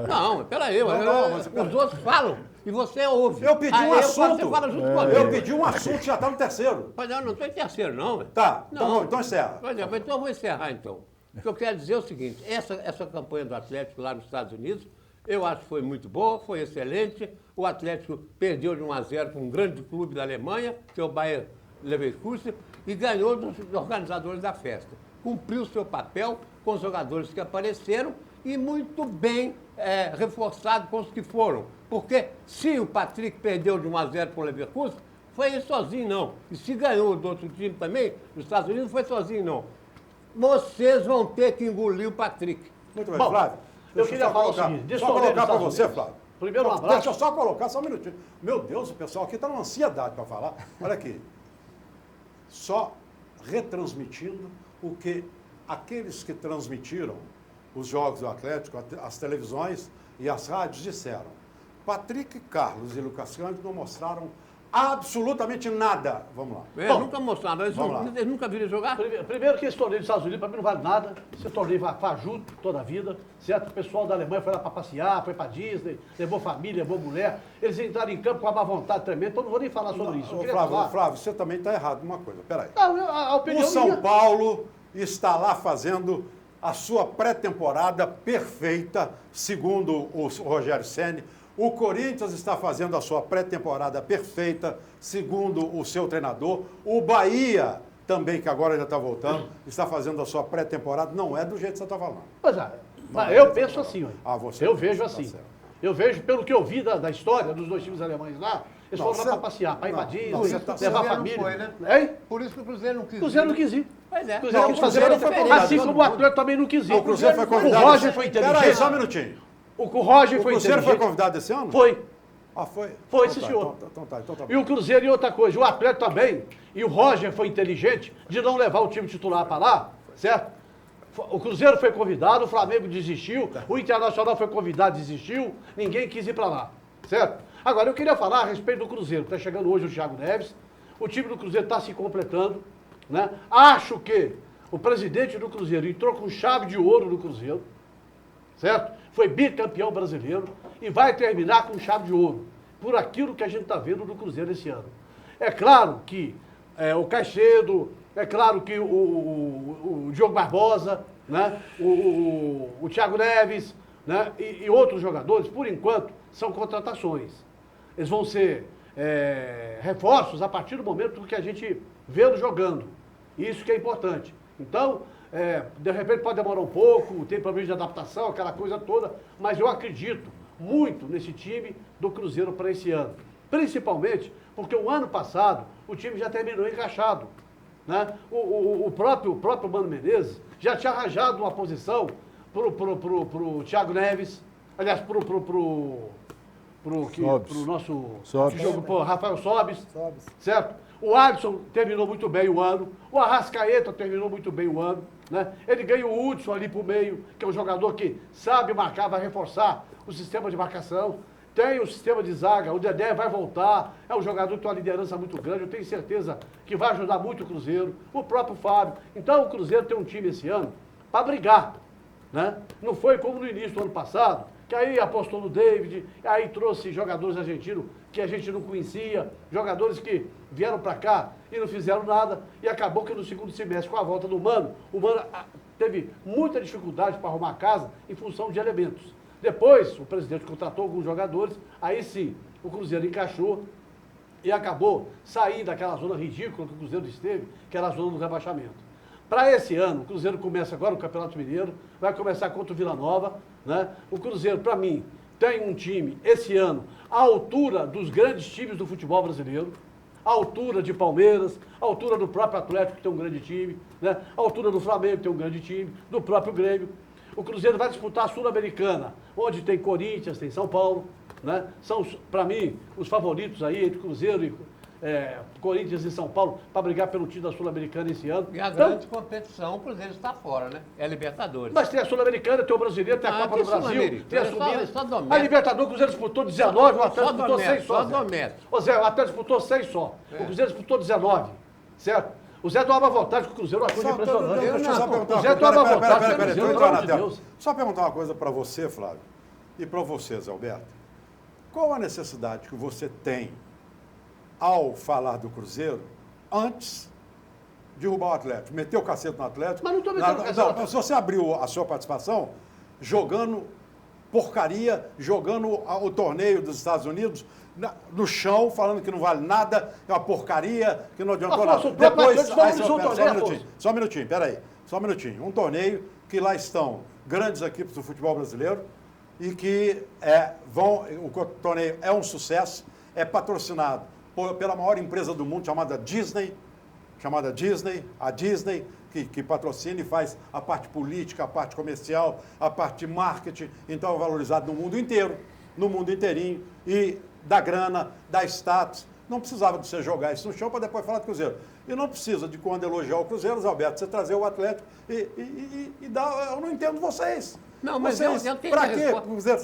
Não, peraí, os outros falam e você ouve. Eu pedi um assunto. Você fala junto comigo. Eu pedi um assunto, já está no terceiro. Mas eu não estou em terceiro não. Tá, então encerra. Pois é, mas então eu vou encerrar então. O que eu quero dizer é o seguinte, essa campanha do Atlético lá nos Estados Unidos, eu acho que foi muito boa, foi excelente. O Atlético perdeu de 1-0 com um grande clube da Alemanha, que é o Bayer Leverkusen, e ganhou dos organizadores da festa. Cumpriu o seu papel com os jogadores que apareceram e muito bem reforçado com os que foram. Porque se o Patrick perdeu de 1-0 para o Leverkusen, foi ele sozinho não. E se ganhou do outro time também, nos Estados Unidos, não foi sozinho não. Vocês vão ter que engolir o Patrick. Muito bem, Flávio. Eu queria falar o seguinte, só colocar para você, Flávio. Primeiro um abraço. Deixa eu só colocar, só um minutinho. Meu Deus, o pessoal aqui está numa ansiedade para falar. Olha aqui. Só retransmitindo o que aqueles que transmitiram os jogos do Atlético, as televisões e as rádios disseram. Patrick, Carlos e Lucas Cândido não mostraram absolutamente nada. Vamos lá. Eles nunca mostraram, eles nunca viram jogar. Primeiro que esse torneio dos Estados Unidos, para mim, não vale nada. Esse torneio vai junto toda a vida, certo? O pessoal da Alemanha foi lá para passear, foi para Disney, levou família, levou mulher. Eles entraram em campo com uma vontade tremenda, então não vou nem falar sobre isso. Flávio, você também está errado numa coisa. Peraí. A opinião o São Paulo está lá fazendo a sua pré-temporada perfeita, segundo o Rogério Ceni. O Corinthians está fazendo a sua pré-temporada perfeita, segundo o seu treinador. O Bahia, também, que agora já está voltando, está fazendo a sua pré-temporada. Não é do jeito que você está falando. Mas eu penso assim, você eu vejo assim. Eu vejo, pelo que eu vi da história dos dois times alemães lá, eles foram lá para passear, para invadir, levar a família. Foi, né? Hein? Por isso que o Cruzeiro não quis ir. O Cruzeiro não quis ir. Pois é. O Cruzeiro quis fazer, assim como o Atlético também não quis ir. O Cruzeiro foi convidado. O Roger foi inteligente. Peraí, só um minutinho. O Roger foi inteligente. O Cruzeiro foi convidado esse ano? Foi. Foi? Foi, sim, senhor. Então tá bom. E o Cruzeiro e outra coisa, o Atlético também, e o Roger foi inteligente de não levar o time titular para lá, certo? O Cruzeiro foi convidado, o Flamengo desistiu, o Internacional foi convidado, desistiu, ninguém quis ir para lá, certo? Agora, eu queria falar a respeito do Cruzeiro. Está chegando hoje o Thiago Neves, o time do Cruzeiro está se completando, né? Acho que o presidente do Cruzeiro entrou com chave de ouro no Cruzeiro, certo? Foi bicampeão brasileiro e vai terminar com chave de ouro, por aquilo que a gente está vendo no Cruzeiro esse ano. É claro que o Caicedo, é claro que o Diogo Barbosa, né? O Thiago Neves, né? E outros jogadores, por enquanto, são contratações. Eles vão ser reforços a partir do momento que a gente vê-los jogando. Isso que é importante. Então, de repente pode demorar um pouco, tem problema de adaptação, aquela coisa toda, mas eu acredito muito nesse time do Cruzeiro para esse ano. Principalmente porque o ano passado o time já terminou encaixado. Né? O próprio Mano Menezes já tinha arranjado uma posição pro Thiago Neves, aliás, pro nosso jogo, pro Rafael Sobis, certo? O Alisson terminou muito bem o ano, o Arrascaeta terminou muito bem o ano, né? Ele ganha o Hudson ali pro meio, que é um jogador que sabe marcar, vai reforçar o sistema de marcação. Tem o sistema de zaga, o Dedé vai voltar, é um jogador que tem uma liderança muito grande, eu tenho certeza que vai ajudar muito o Cruzeiro, o próprio Fábio. Então o Cruzeiro tem um time esse ano para brigar, né? Não foi como no início do ano passado, que aí apostou no David, aí trouxe jogadores argentinos que a gente não conhecia, jogadores que vieram para cá e não fizeram nada, e acabou que no segundo semestre, com a volta do Mano, o Mano teve muita dificuldade para arrumar casa em função de elementos. Depois, o presidente contratou alguns jogadores, aí sim, o Cruzeiro encaixou e acabou saindo daquela zona ridícula que o Cruzeiro esteve, que era a zona do rebaixamento. Para esse ano, o Cruzeiro começa agora o Campeonato Mineiro, vai começar contra o Vila Nova, né? O Cruzeiro, para mim, tem um time, esse ano, à altura dos grandes times do futebol brasileiro, à altura de Palmeiras, à altura do próprio Atlético, que tem um grande time, né? À altura do Flamengo, que tem um grande time, do próprio Grêmio. O Cruzeiro vai disputar a Sul-Americana, onde tem Corinthians, tem São Paulo, né? São, para mim, os favoritos aí entre Cruzeiro e Corinthians e São Paulo para brigar pelo título da Sul-Americana esse ano. E a grande competição, o Cruzeiro está fora, né? É a Libertadores. Mas tem a Sul-Americana, tem o Brasileiro, tem a Copa do Brasil, tem a Sul-Americana. A Libertadores, o Cruzeiro disputou 19, o Atlético disputou 6 só. Ô Zé, o Atlético disputou 6 só. O Cruzeiro disputou 19, certo? O Zé tomava vontade que o Cruzeiro é uma coisa impressionante. Deixa eu só perguntar uma coisa. Só perguntar uma coisa para você, Flávio, e para você, Zé Alberto. Qual a necessidade que você tem ao falar do Cruzeiro antes de derrubar o Atlético? Meter o cacete no Atlético? Mas não estou metendo o cacete no Atlético. Se você abriu a sua participação jogando porcaria, jogando o torneio dos Estados Unidos no chão, falando que não vale nada, é uma porcaria, que não adiantou nada. Depois, só um minutinho, peraí. Só um minutinho. Um torneio que lá estão grandes equipes do futebol brasileiro e que o torneio é um sucesso, é patrocinado pela maior empresa do mundo, chamada Disney, a Disney, que patrocina e faz a parte política, a parte comercial, a parte de marketing, então é valorizado no mundo inteiro, no mundo inteirinho, e dá grana, dá status. Não precisava de você jogar isso no chão para depois falar do Cruzeiro. E não precisa de, quando elogiar o Cruzeiro, Zé Alberto, você trazer o Atlético e dar... Eu não entendo vocês. Não, mas vocês, eu tenho pra quê? Cruzeiro,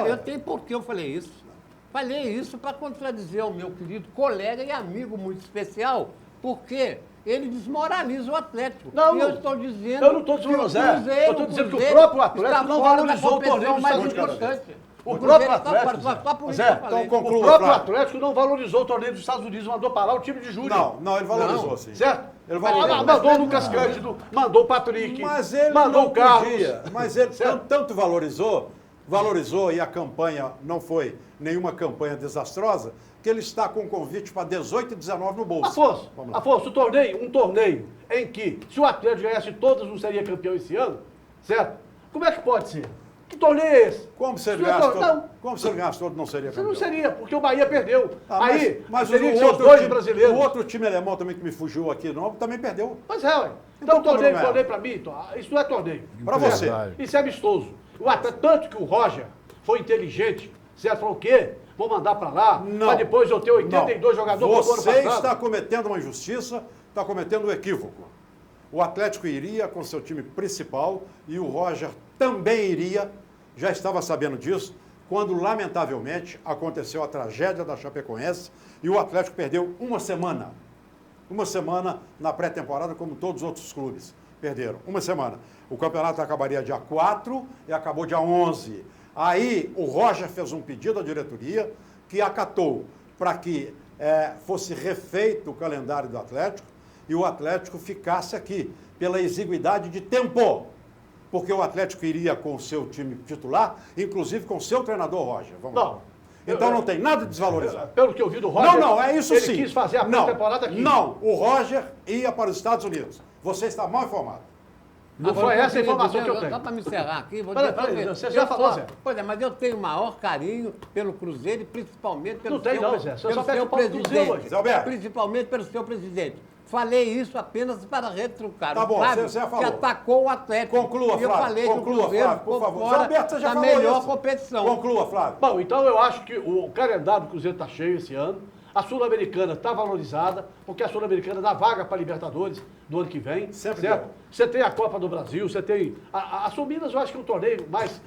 eu tenho porque eu falei isso. Falei isso para contradizer o meu querido colega e amigo muito especial, porque ele desmoraliza o Atlético. Não, e eu estou dizendo... Eu não estou dizendo, Zé. Eu estou dizendo que o próprio Atlético não valorizou o torneio mais importante. O próprio Atlético, o próprio Atlético não valorizou o torneio dos Estados Unidos, mandou parar o time de Júnior. Não, ele valorizou, sim. Certo? Ele valorizou. Mandou o Lucas Cândido, mandou o Patrick, mandou o Carlos. Mas ele tanto valorizou e a campanha não foi nenhuma campanha desastrosa, que ele está com convite para 18 e 19 no bolso. Afonso, um torneio em que, se o Atlético ganhasse todas, não seria campeão esse ano, certo? Como é que pode ser? Que torneio é esse? Como se ele ganhasse todo, não seria campeão? Não seria, porque o Bahia perdeu. Mas seria o os dois brasileiros. O outro time alemão também que me fugiu aqui, também perdeu. Mas ué. Então torneio para mim, isso não é torneio. Para você. Isso é amistoso. Tanto que o Roger foi inteligente, certo? Falou o quê? Vou mandar para lá, para depois eu ter 82 jogadores do ano passado. Você está cometendo uma injustiça, está cometendo um equívoco. O Atlético iria com seu time principal e o Roger também iria, já estava sabendo disso, quando, lamentavelmente, aconteceu a tragédia da Chapecoense e o Atlético perdeu uma semana. Uma semana na pré-temporada, como todos os outros clubes perderam. Uma semana. O campeonato acabaria dia 4 e acabou dia 11. Aí o Roger fez um pedido à diretoria que acatou para que fosse refeito o calendário do Atlético e o Atlético ficasse aqui pela exiguidade de tempo. porque o Atlético iria com o seu time titular, inclusive com o seu treinador, Roger. Vamos lá. Então não tem nada de desvalorizado. Pelo que eu vi do Roger, Não, é isso sim. Ele quis fazer a pré-temporada aqui. Não, o Roger ia para os Estados Unidos. Você está mal informado. Não foi essa a informação que eu tenho. Só para me encerrar aqui, vou Peraí, você já falou, Zé. Pois é, mas eu tenho o maior carinho pelo Cruzeiro e principalmente pelo Zé. Você só pede o Cruzeiro hoje. Zé Alberto. Principalmente pelo seu presidente. Falei isso apenas para retrucar. Tá bom, Flávio, você já falou. que atacou o Atlético. Conclua, Flávio. E eu falei que o Cruzeiro Flávio, por favor. fora Zé Alberto, você já da falou melhor isso. competição. Conclua, Flávio. Bom, então eu acho que o calendário do Cruzeiro está cheio esse ano. A Sul-Americana está valorizada, porque a Sul-Americana dá vaga para a Libertadores do ano que vem. Sempre certo? deu. Você tem a Copa do Brasil, você tem. A Sul-Minas eu acho que é um torneio mais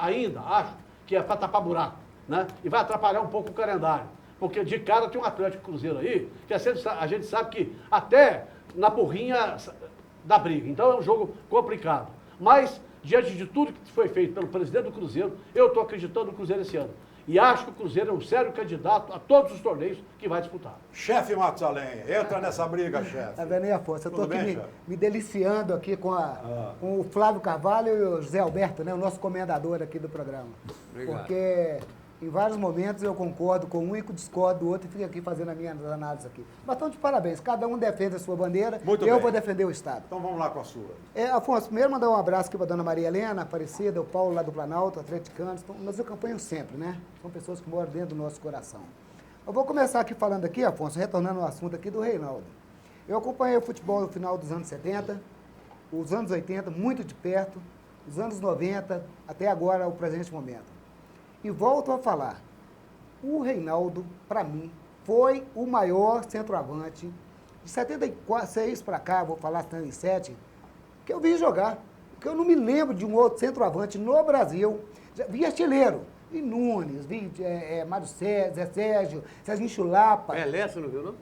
ainda, acho, que é para tapar buraco, né? E vai atrapalhar um pouco o calendário. Porque de cara tem um Atlético Cruzeiro aí, que a gente sabe que até na porrinha dá briga. Então é um jogo complicado. Mas, diante de tudo que foi feito pelo presidente do Cruzeiro, eu estou acreditando no Cruzeiro esse ano. E acho que o Cruzeiro é um sério candidato a todos os torneios que vai disputar. Chefe Matusalém, entra nessa briga, chefe. Tá vendo aí, Afonso? Eu estou Tudo aqui bem, me deliciando aqui com o Flávio Carvalho e o José Alberto, né, o nosso comendador aqui do programa. Obrigado. Porque em vários momentos eu concordo com um e discordo do outro e fico aqui fazendo a minha análise aqui. Mas estão de parabéns, cada um defende a sua bandeira, Muito eu bem. vou defender o Estado. Então vamos lá com a sua. Afonso, primeiro mandar um abraço aqui para a dona Maria Helena, Aparecida, o Paulo lá do Planalto, atleticanos, nós acompanhamos sempre, né? São pessoas que moram dentro do nosso coração. Eu vou começar aqui falando aqui, Afonso, retornando ao assunto aqui do Reinaldo. Eu acompanhei o futebol no final dos anos 70, os anos 80, muito de perto, os anos 90, até agora, o presente momento. E volto a falar, o Reinaldo, para mim, foi o maior centroavante de 76 para cá, vou falar 77, que eu vi jogar. Porque eu não me lembro de um outro centroavante no Brasil. Já vi artilheiro, vi Nunes, vi Mário Sérgio, Zé Sérgio, Serginho Chulapa. Pelé, você não viu, não?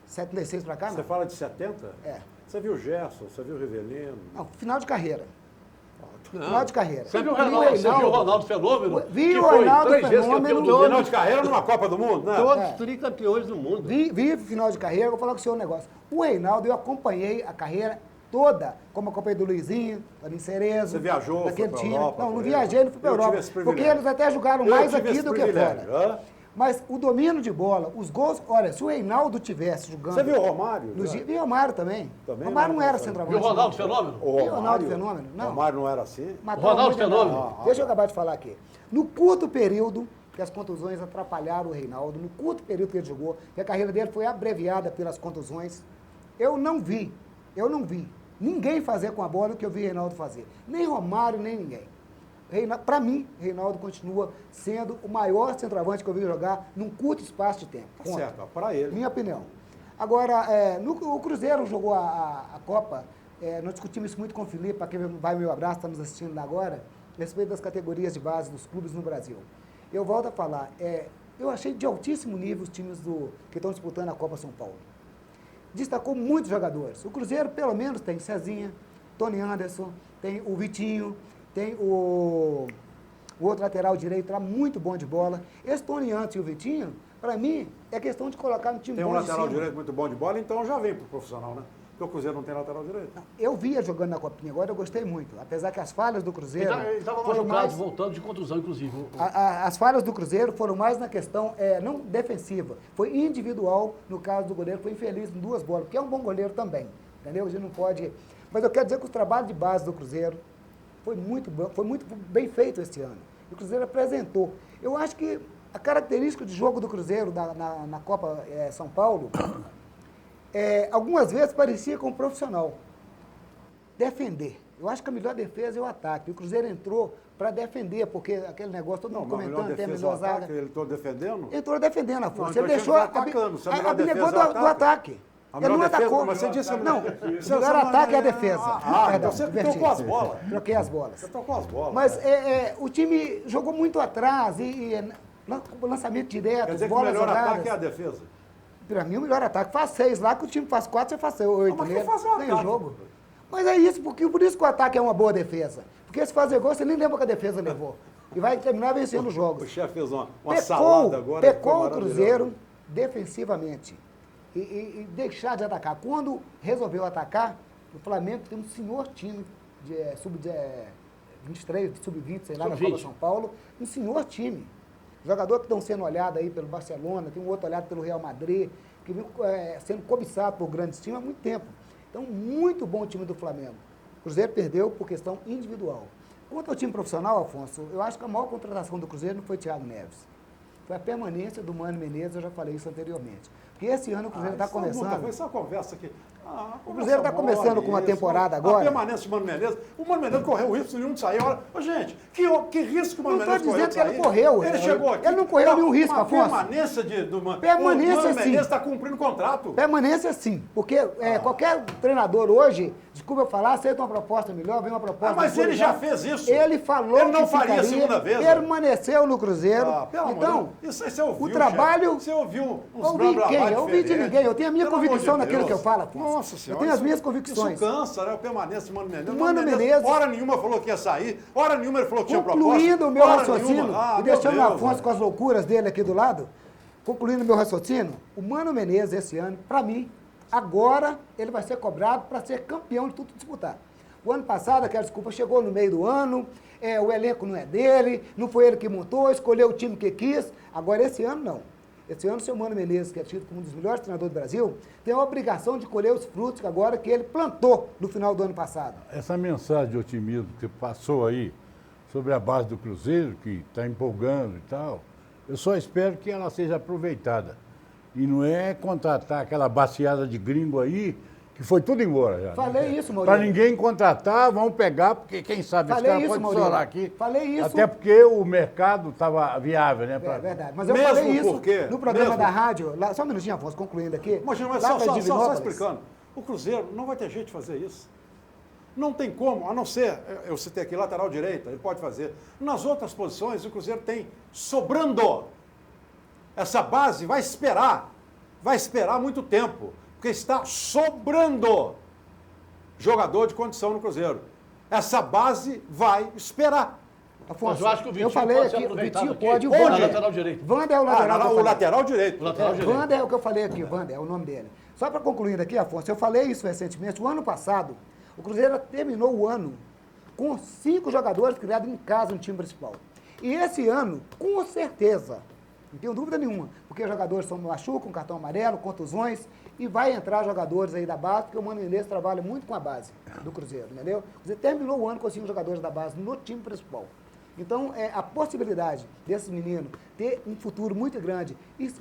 76 para cá, não? Você fala de 70? É. Você viu o Gerson, você viu o Rivelino? Não, final de carreira. Não. Final de carreira. Você viu o Ronaldo Fenômeno? Vi que o foi Ronaldo 3 vezes Fenômeno. campeão do mundo. Final de carreira numa Copa do Mundo, né? Todos tricampeões do mundo. Vi final de carreira, vou falar com o senhor um negócio. O Reinaldo, eu acompanhei a carreira toda, como acompanhei do Luizinho, Toninho Cerezo. Você viajou, daquele foi pra time. Europa, Não por viajei, não fui para Eu tive Europa. esse privilégio. Porque eles até jogaram Eu mais tive aqui esse do que privilégio, fora. hã? Mas o domínio de bola, os gols... Olha, se o Reinaldo tivesse jogando... Você viu o Romário? Vi o Romário também. Também Romário não não, era não. centroavante. E o Ronaldo não. Fenômeno? O E o Ronaldo Fenômeno? Não. O Romário não era assim? Matou Ronaldo muito Fenômeno. Ronaldo. Deixa eu acabar de falar aqui. No curto período que as contusões atrapalharam o Reinaldo, no curto período que ele jogou, que a carreira dele foi abreviada pelas contusões, eu não vi ninguém fazer com a bola o que eu vi Reinaldo fazer. Nem Romário, nem ninguém. Para mim, Reinaldo continua sendo o maior centroavante que eu vi jogar num curto espaço de tempo. Tá Ponto. certo, para ele. Minha opinião. Agora, o Cruzeiro jogou a Copa, nós discutimos isso muito com o Felipe, para quem vai meu abraço, estamos assistindo agora, a respeito das categorias de base dos clubes no Brasil. Eu volto a falar, eu achei de altíssimo nível os times que estão disputando a Copa São Paulo. Destacou muitos jogadores. O Cruzeiro, pelo menos, tem Cezinha, Tony Anderson, tem o Vitinho, tem o outro lateral direito lá, muito bom de bola. Esse Tony Anderson e o Vitinho, para mim, é questão de colocar no time Tem bom um de lateral cima. direito muito bom de bola, então já vem pro profissional, né? Porque o Cruzeiro não tem lateral direito. Eu via jogando na Copinha agora, eu gostei muito. Apesar que as falhas do Cruzeiro... Ele estava foram machucado, mais... voltando de contusão, inclusive. As falhas do Cruzeiro foram mais na questão, não defensiva, foi individual, no caso do goleiro, foi infeliz em 2 bolas, porque é um bom goleiro também, entendeu? A gente não pode... Mas eu quero dizer que o trabalho de base do Cruzeiro foi muito bem feito esse ano. O Cruzeiro apresentou. Eu acho que a característica de jogo do Cruzeiro na Copa São Paulo, algumas vezes parecia com um profissional. Defender. Eu acho que a melhor defesa é o ataque. O Cruzeiro entrou para defender, porque aquele negócio, todo mundo comentando, tem a melhor zaga. Ele entrou defendendo? Entrou defendendo a força. Não, Ele então deixou, atacando. Se a melhor abnegou defesa é o do ataque. A Ele melhor não defesa, atacou. mas você disse... Não, o melhor ataque é a defesa. Perdão, você inverti. trocou as bolas. Troquei as bolas. Você trocou as bolas. Mas o time jogou muito atrás lançamento direto, Quer dizer que o bolas melhor jogadas. ataque é a defesa? Para mim, o melhor ataque faz 6 lá, que o time faz 4, você faz 8. Mas quem faz um ganha o ataque? jogo. Mas é isso, por isso que o ataque é uma boa defesa. Porque se fazer gol, você nem lembra que a defesa levou. E vai terminar vencendo os jogos. O chefe fez uma salada agora. Pecou o Cruzeiro defensivamente. E deixar de atacar. Quando resolveu atacar, o Flamengo tem um senhor time sub-23, sub-20, sei lá, na Sub-20. Copa São Paulo. Um senhor time. Jogador que estão sendo olhados aí pelo Barcelona, tem um outro olhado pelo Real Madrid, que vem sendo cobiçado por grandes times há muito tempo. Então, muito bom o time do Flamengo. O Cruzeiro perdeu por questão individual. Quanto ao time profissional, Afonso, eu acho que a maior contratação do Cruzeiro não foi Thiago Neves. Foi a permanência do Mano Menezes, eu já falei isso anteriormente. Porque esse ano o Cruzeiro está começando... Essa conversa aqui. O Cruzeiro está começando com uma temporada agora... A permanência do Mano Menezes. O Mano Menezes correu o risco nenhum de sair. Ô, gente, que risco que o Mano Menezes correu de sair? Não estou dizendo que ele correu. Ele chegou aqui... Ele não correu nenhum risco, Afonso. Permanência do Mano Permanência, o Mano sim. Menezes está cumprindo o contrato. Permanência, sim. Porque qualquer treinador hoje, desculpa eu falar, aceita uma proposta melhor, vem uma proposta... Mas ele já fez isso. Ele falou ele não que faria a ficaria, segunda vez. permaneceu no Cruzeiro. Pelo amor Então, de Deus. Isso você ouviu, o trabalho... Você ouviu uns ouvi blá, blá, quem? blá Eu ouvi de diferentes. ninguém. Eu tenho a minha Pelo convicção amor de naquilo que eu Deus. falo, Afonso. Nossa Senhora. Eu tenho as minhas convicções. Isso cansa, né? A permanência do Mano Menezes. O Mano Menezes... Hora nenhuma falou que ia sair, hora nenhuma ele falou que tinha proposta. Concluindo o meu hora raciocínio, nenhuma. e deixando o Afonso velho. com as loucuras dele aqui do lado, concluindo o meu raciocínio, o Mano Menezes esse ano, para mim, agora ele vai ser cobrado para ser campeão de tudo disputar. O ano passado, aquela desculpa, chegou no meio do ano, o elenco não é dele, não foi ele que montou, escolheu o time que quis. Agora, esse ano, não. Esse ano, o seu Mano Menezes, que é tido como um dos melhores treinadores do Brasil, tem a obrigação de colher os frutos agora que ele plantou no final do ano passado. Essa mensagem de otimismo que você passou aí sobre a base do Cruzeiro, que está empolgando e tal, eu só espero que ela seja aproveitada. E não é contratar aquela baciada de gringo aí, que foi tudo embora já. Falei isso, Maurício. Para ninguém contratar, vamos pegar, porque quem sabe esse cara pode estourar aqui. Falei isso. Até porque o mercado estava viável, né? É verdade. Mas eu Mesmo falei isso porque- no programa mesmo- da rádio. Lá, só um minutinho, Afonso, concluindo aqui. Imagina, mas lá só pra Divinópolis. explicando. O Cruzeiro não vai ter jeito de fazer isso. Não tem como, a não ser, eu citei aqui, lateral direita, ele pode fazer. Nas outras posições, o Cruzeiro tem sobrando. Essa base vai esperar muito tempo, porque está sobrando jogador de condição no Cruzeiro. Essa base vai esperar. Afonso, Mas eu acho que o Vitinho eu falei pode ser aqui, o aproveitado Vitinho aqui. pode, o Onde? Wander. Lateral direito. Wander é o lateral que eu O falei. lateral direito. O lateral direito. Wander é o que eu falei aqui, Wander é o nome dele. Só para concluir aqui, Afonso, eu falei isso recentemente. O ano passado, o Cruzeiro terminou o ano com 5 jogadores criados em casa no time principal. E esse ano, com certeza, não tenho dúvida nenhuma, porque os jogadores são machucam, cartão amarelo, contusões, e vai entrar jogadores aí da base, porque o Mano Menezes trabalha muito com a base do Cruzeiro, entendeu? O Cruzeiro terminou o ano com 5 jogadores da base no time principal. Então, a possibilidade desses meninos ter um futuro muito grande e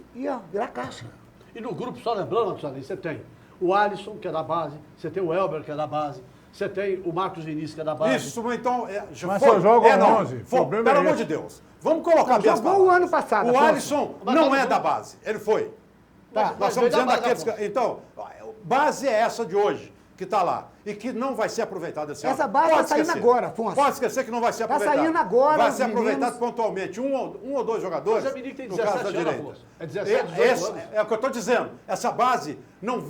virar caixa. E no grupo, só lembrando, Marcelo, você tem o Alisson, que é da base, você tem o Elber, que é da base, você tem o Marcos Vinícius, que é da base. Isso, então... Mas só jogam 11, o Pelo problema é amor esse. de Deus. Vamos colocar bem as Jogou o palavras. ano passado, O Afonso. Alisson Mas não tá é no da grupo. base. Ele foi. Tá, Nós estamos veio da dizendo base, daqueles... Afonso. Então, base é essa de hoje, que está lá. E que não vai ser aproveitada esse ano. Essa base Pode está saindo esquecer. agora, Afonso. Pode esquecer que não vai ser Tá aproveitada. saindo agora Vai os ser aproveitado meninos. pontualmente. Um ou dois jogadores. Mas é menino que tem no caso 17 da anos, direita. Afonso. É 17, 18 anos. É o que eu estou dizendo. Essa base não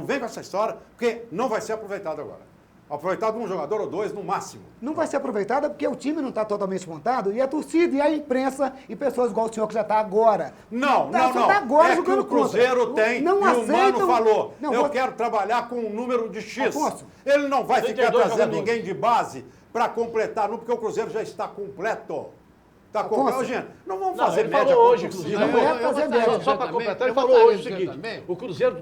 vem com essa história, porque não vai ser aproveitada agora. Aproveitado um jogador ou dois no máximo. Não vai ser aproveitada porque o time não está totalmente montado e a torcida e a imprensa e pessoas igual o senhor que já está agora. Não. Só tá agora É que jogando o Cruzeiro contra. tem, Não e o Mano aceitam- falou, Não, eu vou- quero trabalhar com um número de X. Afonso, Ele não vai ficar 32 trazendo jogadores. ninguém de base para completar, não, porque o Cruzeiro já está completo. Está completo. Afonso, Gente, não vamos Não, fazer ele média falou com a hoje, torcida. inclusive. Não é fazer média. Só para completar, ele falou hoje o seguinte: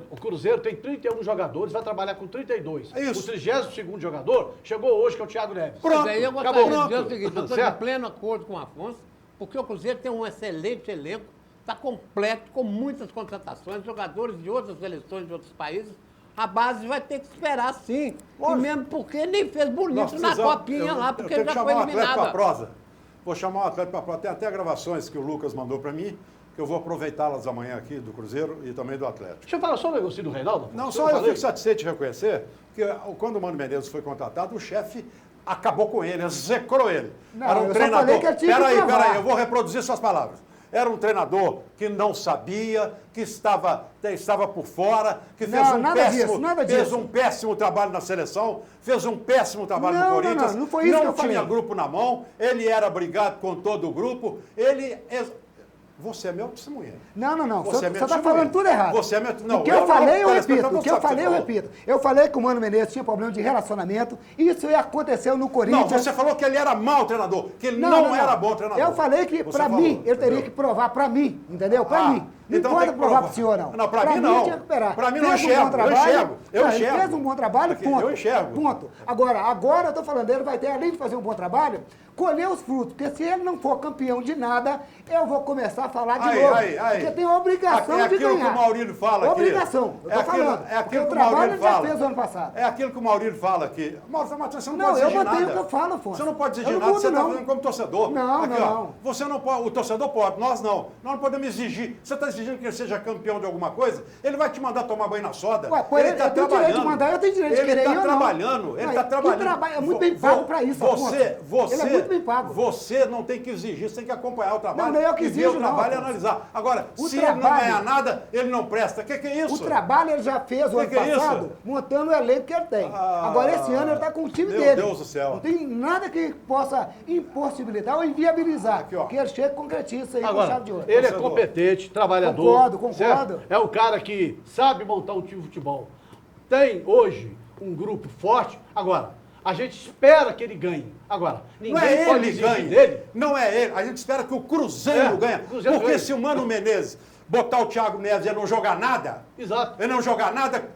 o Cruzeiro tem 31 jogadores, vai trabalhar com 32. Isso. O 32º jogador chegou hoje, que é o Thiago Neves. Pronto. Mas aí eu acabou. gostaria de dizer o seguinte, eu estou de Certo? pleno acordo com o Afonso, porque o Cruzeiro tem um excelente elenco, está completo, com muitas contratações, jogadores de outras seleções de outros países. A base vai ter que esperar sim. Lógico. E mesmo porque nem fez bonito Nós na precisamos- copinha lá, porque eu tenho que já foi chamar um atleta para a eliminada. prosa. Vou chamar um atleta para a prosa. Tem até gravações que o Lucas mandou para mim, que eu vou aproveitá-las amanhã aqui do Cruzeiro e também do Atlético. Deixa eu falar só um negocinho do Reinaldo. Não, Eu só eu falei. fico satisfeito de reconhecer que quando o Mano Menezes foi contratado, o chefe acabou com ele, execrou ele. Não, Era um eu só treinador. falei que ele tinha que provar. Peraí, eu vou reproduzir suas palavras. Era um treinador que não sabia, que estava por fora, que fez Não, nada disso. um péssimo trabalho na seleção, fez um péssimo trabalho Não, no Corinthians. não foi isso que eu tinha falei. grupo na mão, ele era brigado com todo o grupo, Você é meu testemunha. Não. Você é minha está testemunha. falando tudo errado. Você é minha... Não, o que eu falei, eu não, repito. não O que eu sabe falei, eu falou. repito. Eu falei que o Mano Menezes tinha problema de relacionamento. Isso aconteceu no Corinthians. Não, você falou que ele era mau treinador, que ele não era bom treinador. Eu falei que, Você pra falou, mim, ele teria entendeu? que provar pra mim, entendeu? Pra mim. Não então importa tem que provar pro senhor, não. Não, pra mim não. Ele tinha que recuperar. Pra mim não Fez enxergo, um bom trabalho. eu Ele enxergo. fez um bom trabalho, Aqui, ponto. eu enxergo. Ponto. Agora eu tô falando, ele vai ter, além de fazer um bom trabalho, colher os frutos. Porque se ele não for campeão de nada, eu vou começar a falar de novo. Porque tem a obrigação de ganhar. É aquilo que o Maurílio fala aqui. Obrigação, eu tô falando. É aquilo o que o trabalho Maurílio ele já fala. fez ano passado. É aquilo que o Maurílio fala aqui. Maurílio, você não Não, pode eu exigir mantenho nada. o que eu falo, Afonso. Você não pode Eu exigir não nada, mudo, você está não. fazendo como torcedor. Não, aqui, não. Ó, você não pode, o torcedor pode, nós não. Nós não podemos exigir. Você está exigindo que ele seja campeão de alguma coisa, ele vai te mandar tomar banho na soda. Ué, ele está eu tenho trabalhando. direito de mandar, eu tenho direito de querer. Ele está eu não. trabalhando, ele Ué, está trabalhando. quem trabalha é muito bem pago para isso, Afonso. Ele é muito bem pago. Você não tem que exigir, você tem que acompanhar o trabalho. Não é eu que e ver exijo, o não, trabalho e Afonso. analisar. Agora, O se ele não trabalho- ganhar nada, ele não presta. O que é isso? O trabalho ele já fez o ano Que é isso? passado, montando o elenco que ele tem. Agora, esse ano ele está com o time meu dele. Deus do céu. Não tem nada que possa impossibilitar ou inviabilizar. Aqui, ó. Que ele chegue e concretize isso aí com Agora, chave de ouro. ele é Torcedor. competente, trabalhador. Concordo. certo? É um cara que sabe montar um time de futebol. Tem hoje um grupo forte. Agora, a gente espera que ele ganhe. Agora, ninguém Não é pode ele exigir ganhe. dele. Não é ele. A gente espera que o Cruzeiro ganhe. o Cruzeiro Porque ganhe. se o Mano Menezes botar o Thiago Neves e ele não jogar nada, Exato. ele não jogar nada,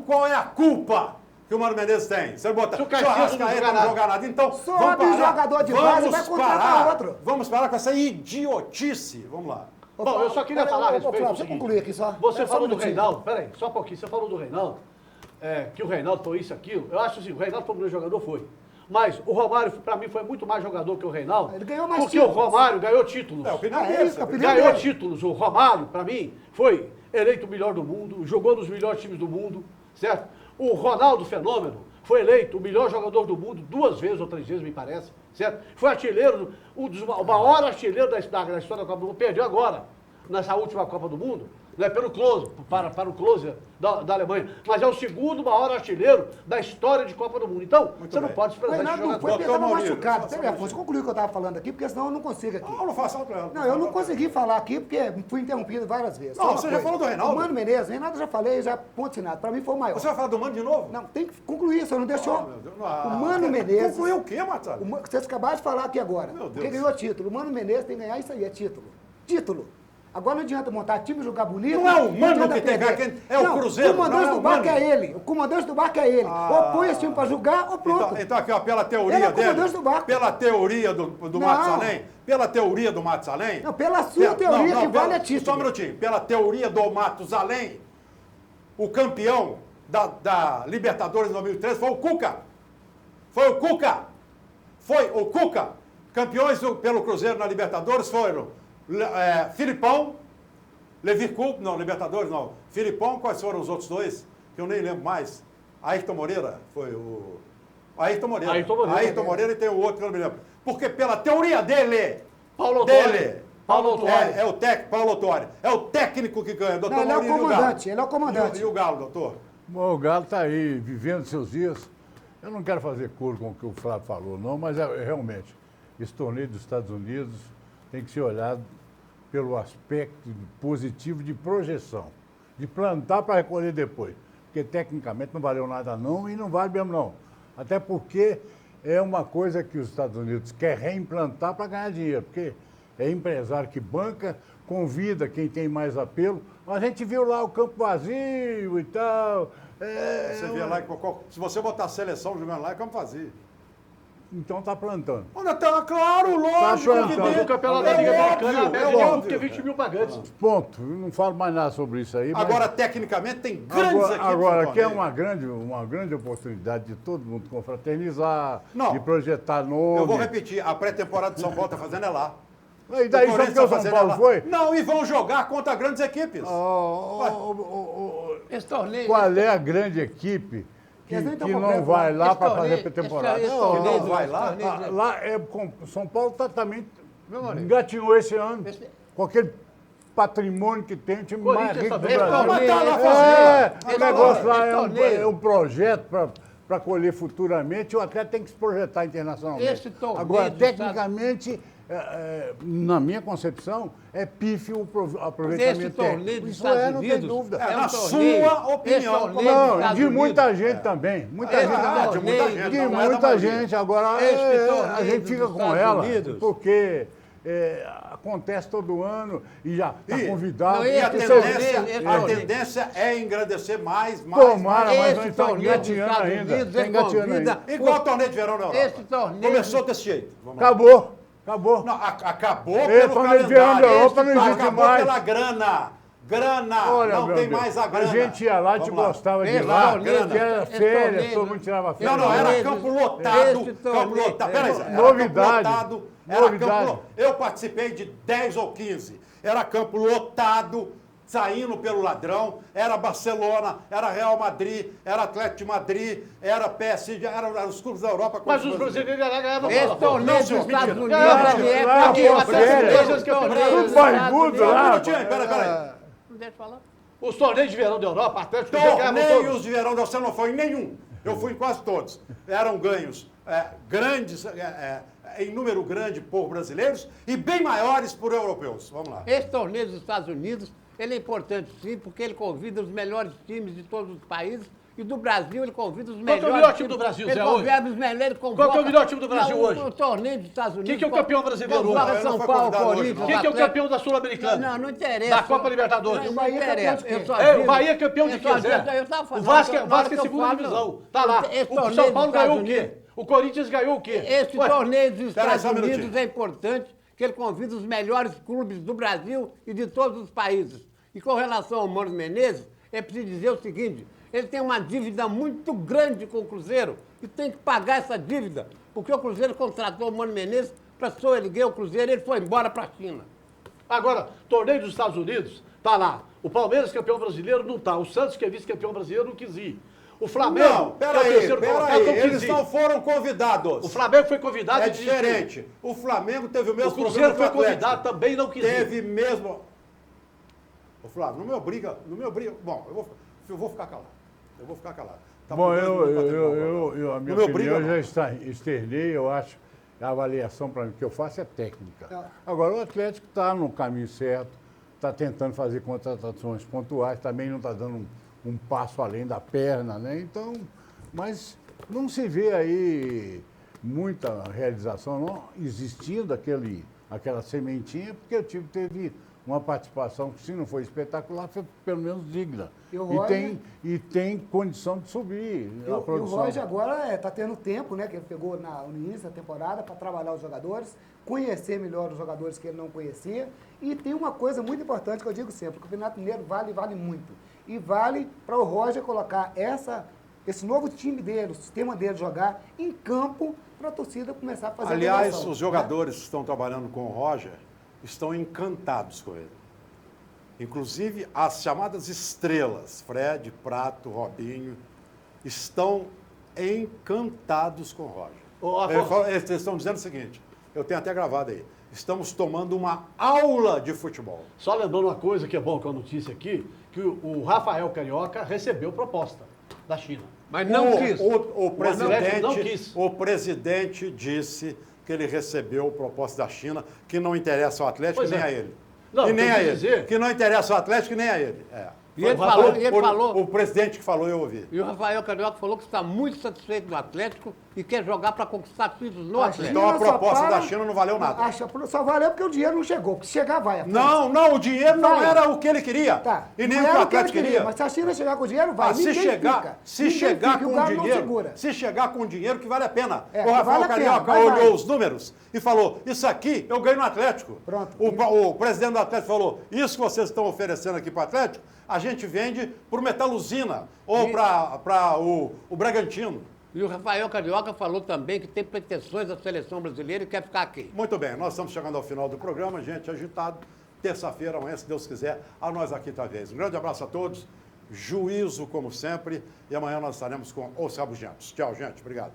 qual é a culpa que o Mano Menezes tem? Se ele botar Se o o Caxias não Arrascaeta jogar não nada. jogar nada, então Sobe vamos parar. jogador de base e vai contratar outro. Vamos parar com essa idiotice. Vamos lá. Bom, eu só queria falar a respeito do Deixa eu seguinte. concluir aqui só. Você Só um falou do minutinho. Reinaldo, peraí, só um pouquinho. Você falou do Reinaldo, que o Reinaldo foi isso, aquilo. Eu acho assim, o Reinaldo foi um grande jogador, foi. Mas o Romário, pra mim, foi muito mais jogador que o Reinaldo. Ele ganhou mais porque títulos. o Romário ganhou títulos. É a opinião Ah, é dele. isso, a opinião Ganhou dele. títulos. O Romário, pra mim, foi eleito o melhor do mundo, jogou nos melhores times do mundo, certo? O Ronaldo Fenômeno foi eleito o melhor jogador do mundo 2 vezes ou 3 vezes, me parece, certo? Foi artilheiro, o maior artilheiro da história da Copa do Mundo, perdeu agora, nessa última Copa do Mundo, né, pelo Klose, para o Klose da Alemanha, mas é o segundo maior artilheiro da história de Copa do Mundo. Então, você não bem. pode O desprezar esse Reinaldo não foi jogador. porque estava Maurílio, machucado. só Peraí, Afonso, concluir o que eu estava falando aqui, porque senão eu não consigo aqui. Não faça alto. Não, eu não consegui falar aqui porque fui interrompido várias vezes. Não, Só uma você já coisa. falou do Reinaldo? O Mano Menezes, Reinaldo já falei, já ponto final. Para mim foi o maior. Você vai falar do Mano de novo? Não, tem que concluir, você não deixou. meu Deus. O Mano Menezes. Concluiu o quê, Marcelo? Vocês acabaram de falar aqui agora. Meu Deus. Porque ganhou título. O Mano Menezes tem que ganhar isso aí, é título. Título. Agora não adianta montar time, jogar bonito. Não é o Mano adianta que tem que perder. ganhar, é o Cruzeiro, O comandante não é do o barco Mano. é ele. O comandante do barco é ele. Ou põe esse time pra jogar, ou pronto. Então aqui, ó, pela teoria Ele é o dele, comandante do barco. pela teoria do Não. Matusalém, pela teoria do Matusalém... Não, pela sua teoria que vale é título. Só um minutinho. Pela teoria do Matusalém, o campeão da Libertadores 2013 foi o Cuca. Foi o Cuca. Foi o Cuca. Campeões pelo Cruzeiro na Libertadores foram Filipão, Levi Coupe, não, Libertadores não. Filipão, quais foram os outros dois? Que eu nem lembro mais. Ayrton Moreira, foi o... Ayrton Moreira. Ayrton Moreira e tem o outro que eu não me lembro. Porque pela teoria dele... Paulo Autuori. Dele. Paulo Autuori. É o técnico, Paulo Autuori. É o técnico que ganha, doutor Não, ele é o Maurílio e comandante, Galo. ele é o comandante. E o Galo, doutor? Bom, o Galo está aí, vivendo seus dias. Eu não quero fazer coro com o que o Flávio falou, não, mas realmente, esse torneio dos Estados Unidos tem que ser olhado pelo aspecto positivo de projeção, de plantar para recolher depois. Porque tecnicamente não valeu nada não e não vale mesmo não. Até porque é uma coisa que os Estados Unidos quer reimplantar para ganhar dinheiro, porque é empresário que banca, convida quem tem mais apelo. A gente viu lá o campo vazio e tal. Você vê lá, se você botar a seleção jogando lá, é como fazer. Então tá plantando. Onde tá? Claro, lógico. plantando. evidente. No campeonato da É Liga óbvio, Americana, a média é de óbvio. porque 20 mil pagantes. Ponto. Eu não falo mais nada sobre isso aí. mas- Agora, tecnicamente, tem grandes equipes. Agora no aqui é torneio. uma grande oportunidade de todo mundo confraternizar, Não. de projetar nome. Eu vou repetir, a pré-temporada de São Paulo está fazendo é lá. E daí, O só Corinthians porque tá o São fazendo Paulo lá. foi? Não, e vão jogar contra grandes equipes. Esse torneio. Qual é a grande equipe que, Eles nem tão que não completos, vai não. lá Esse para torneio- fazer pré-temporada? esse Não, torneio não vai lá. torneio- Lá é São Paulo também Meu marido. engatinhou esse ano. Esse- Com aquele patrimônio que tem, o time Corinthians mais rico do também, Brasil. Mas tá lá É, fazendo. o negócio lá esse torneio. é um projeto para colher futuramente, o atleta tem que se projetar internacionalmente. Esse torneio Agora, dos tecnicamente, na minha concepção, é pífio o aproveitamento Esse torneio técnico. dos Isso Estados não tem Unidos dúvida. é um Na torneio- sua opinião, esse torneio dos Não, Estados de muita Unidos- gente também. Muita É gente. verdade, de muita gente, De não é da muita maioria. gente. Agora, Esse a torneio gente fica dos com Estados ela, Unidos. porque acontece todo ano e já está E- convidado. Não, E a esse tendência é engrandecer mais. Tomara, mas Esse nós estamos torneio dos engateando Estados ainda. Unidos, Está ele engateando convida- ainda. Igual o torneio de verão da Europa. Esse torneio- Começou desse jeito. Vamos lá. Acabou. Não, acabou Esse pelo torneio de verão calendário. da Europa não existe Acabou mais. pela grana. Olha, não meu tem Deus, mais a grana. A gente ia lá e te Vamos lá. gostava de ir Esse lá, torneio- que era esse férias, torneio- todo mundo tirava férias. Não, era Esse campo lotado. torneio- Campo lotado. Peraí, era Novidade. campo lotado. Era Novidade. campo, eu participei de 10 ou 15. Era campo lotado, saindo pelo ladrão. Era Barcelona, era Real Madrid, era Atlético de Madrid, era PSG, eram os clubes da Europa. Mas contra os brasileiros ganhavam Esse bola. torneio Não, dos senhor, Estados mentira. Unidos, Não, ele é lá, pra quem? pô, Esse férias. torneio Tudo dos barbudo Estados lá. Unidos- Peraí. Não deixa eu falar. Os torneios de verão da Europa, Atlético ganhavam todos. Torneios de verão, você não foi em nenhum. Eu fui em quase todos. Eram ganhos grandes, em número grande por brasileiros e bem maiores por europeus. Vamos lá. Esse torneio dos Estados Unidos, ele é importante sim, porque ele convida os melhores times de todos os países e do Brasil ele convida os melhores. Qual que é o melhor time do Brasil, Ele Zé, hoje? convida os melhores. Qual que é o melhor time do Brasil Não, hoje? O torneio dos Estados Unidos. Quem que é o campeão brasileiro hoje? Convoca Não, ele não São foi Paulo, convidado hoje, Corinthians, não. Quem que é o Atlético. campeão da Sul-Americana? Não interessa. Da Copa Libertadores. Não, O Bahia é interessa. campeão de quê? Eu só É, o digo- Bahia é campeão de eu quê, só Zé? digo- eu tava falando, O Vasco na é hora que eu segunda falo, divisão. Tá lá. Esse O torneio São dos Paulo ganhou o Estados quê? O Corinthians ganhou o quê? Esse Ué, torneio dos Pera aí, Estados só um Unidos minutinho. é importante, que ele convida os melhores clubes do Brasil e de todos os países. E com relação ao Mano Menezes, é preciso dizer o seguinte, ele tem uma dívida muito grande com o Cruzeiro e tem que pagar essa dívida, porque o Cruzeiro contratou o Mano Menezes para soerguer o Cruzeiro e ele foi embora para a China. Agora, torneio dos Estados Unidos, tá lá. O Palmeiras, campeão brasileiro, não tá. O Santos, que é vice-campeão brasileiro, não quis ir. O Flamengo, Não, que é o terceiro colocado, não peraí. quis Eles ir. não foram convidados. O Flamengo foi convidado É e desistiu. diferente. O Flamengo teve o mesmo O Cruzeiro problema foi que o Atlético. convidado, também não quis ir. Teve mesmo. Ô, Flávio, não me obriga. Bom, eu vou ficar calado. Eu vou ficar calado. Tá Bom, por 2 minutos pra terminar o programa. a minha Não me obriga, opinião não. já externei, eu acho que a avaliação para mim que eu faço é técnica. Não. Agora, o Atlético está no caminho certo, está tentando fazer contratações pontuais, também não está dando um passo além da perna, né? Então, mas não se vê aí muita realização não existindo aquela sementinha, porque o time teve uma participação que, se não foi espetacular, foi pelo menos digna. E o Roger? E tem condição de subir E a o produção. Roger agora está tendo tempo, né? Que ele pegou no início da temporada para trabalhar os jogadores, conhecer melhor os jogadores que ele não conhecia. E tem uma coisa muito importante que eu digo sempre: o Campeonato Mineiro vale muito. E vale para o Roger colocar esse novo time dele, o sistema dele jogar em campo para a torcida começar a fazer a Aliás, avaliação, os né? jogadores que estão trabalhando com o Roger estão encantados com ele. Inclusive, as chamadas estrelas, Fred, Prato, Robinho, estão encantados com o Roger. Ô, Afonso. Eles estão dizendo o seguinte, eu tenho até gravado aí, estamos tomando uma aula de futebol. Só lembrando uma coisa que é bom com a notícia aqui, que o Rafael Carioca recebeu proposta da China. Mas não quis. Atlético não quis. O presidente disse que ele recebeu proposta da China, que não interessa ao Atlético Pois nem é. a ele. Não, e nem eu a quis ele. dizer- Que não interessa ao Atlético e nem a ele. É. E ele falou, O presidente que falou, eu ouvi. e o Rafael Carioca falou que está muito satisfeito do Atlético e quer jogar para conquistar títulos no A Atlético. Então a China só proposta para- da China não valeu nada. Só valeu porque o dinheiro não chegou. Porque se chegar, vai. Afonso. Não, o dinheiro não Vai. era o que ele queria. Tá. E nem Não o que o era Atlético ele queria. Mas se a China chegar com o dinheiro, vai. Ah, se Ninguém chegar, fica. se Ninguém chegar fica, o com Galo não dinheiro, segura. se chegar com dinheiro que vale a pena. É, O que Rafael vale a pena, Carioca vai, olhou vai. os números e falou, isso aqui eu ganho no Atlético. Pronto. O presidente do Atlético falou, isso que vocês estão oferecendo aqui para o Atlético, a gente vende para o Metaluzina ou para o Bragantino. E o Rafael Carioca falou também que tem pretensões da seleção brasileira e quer ficar aqui. Muito bem, nós estamos chegando ao final do programa, gente, agitado. Terça-feira, amanhã, se Deus quiser, a nós aqui outra vez. Um grande abraço a todos, juízo como sempre, e amanhã nós estaremos com Os Rabugentos. Tchau, gente, obrigado.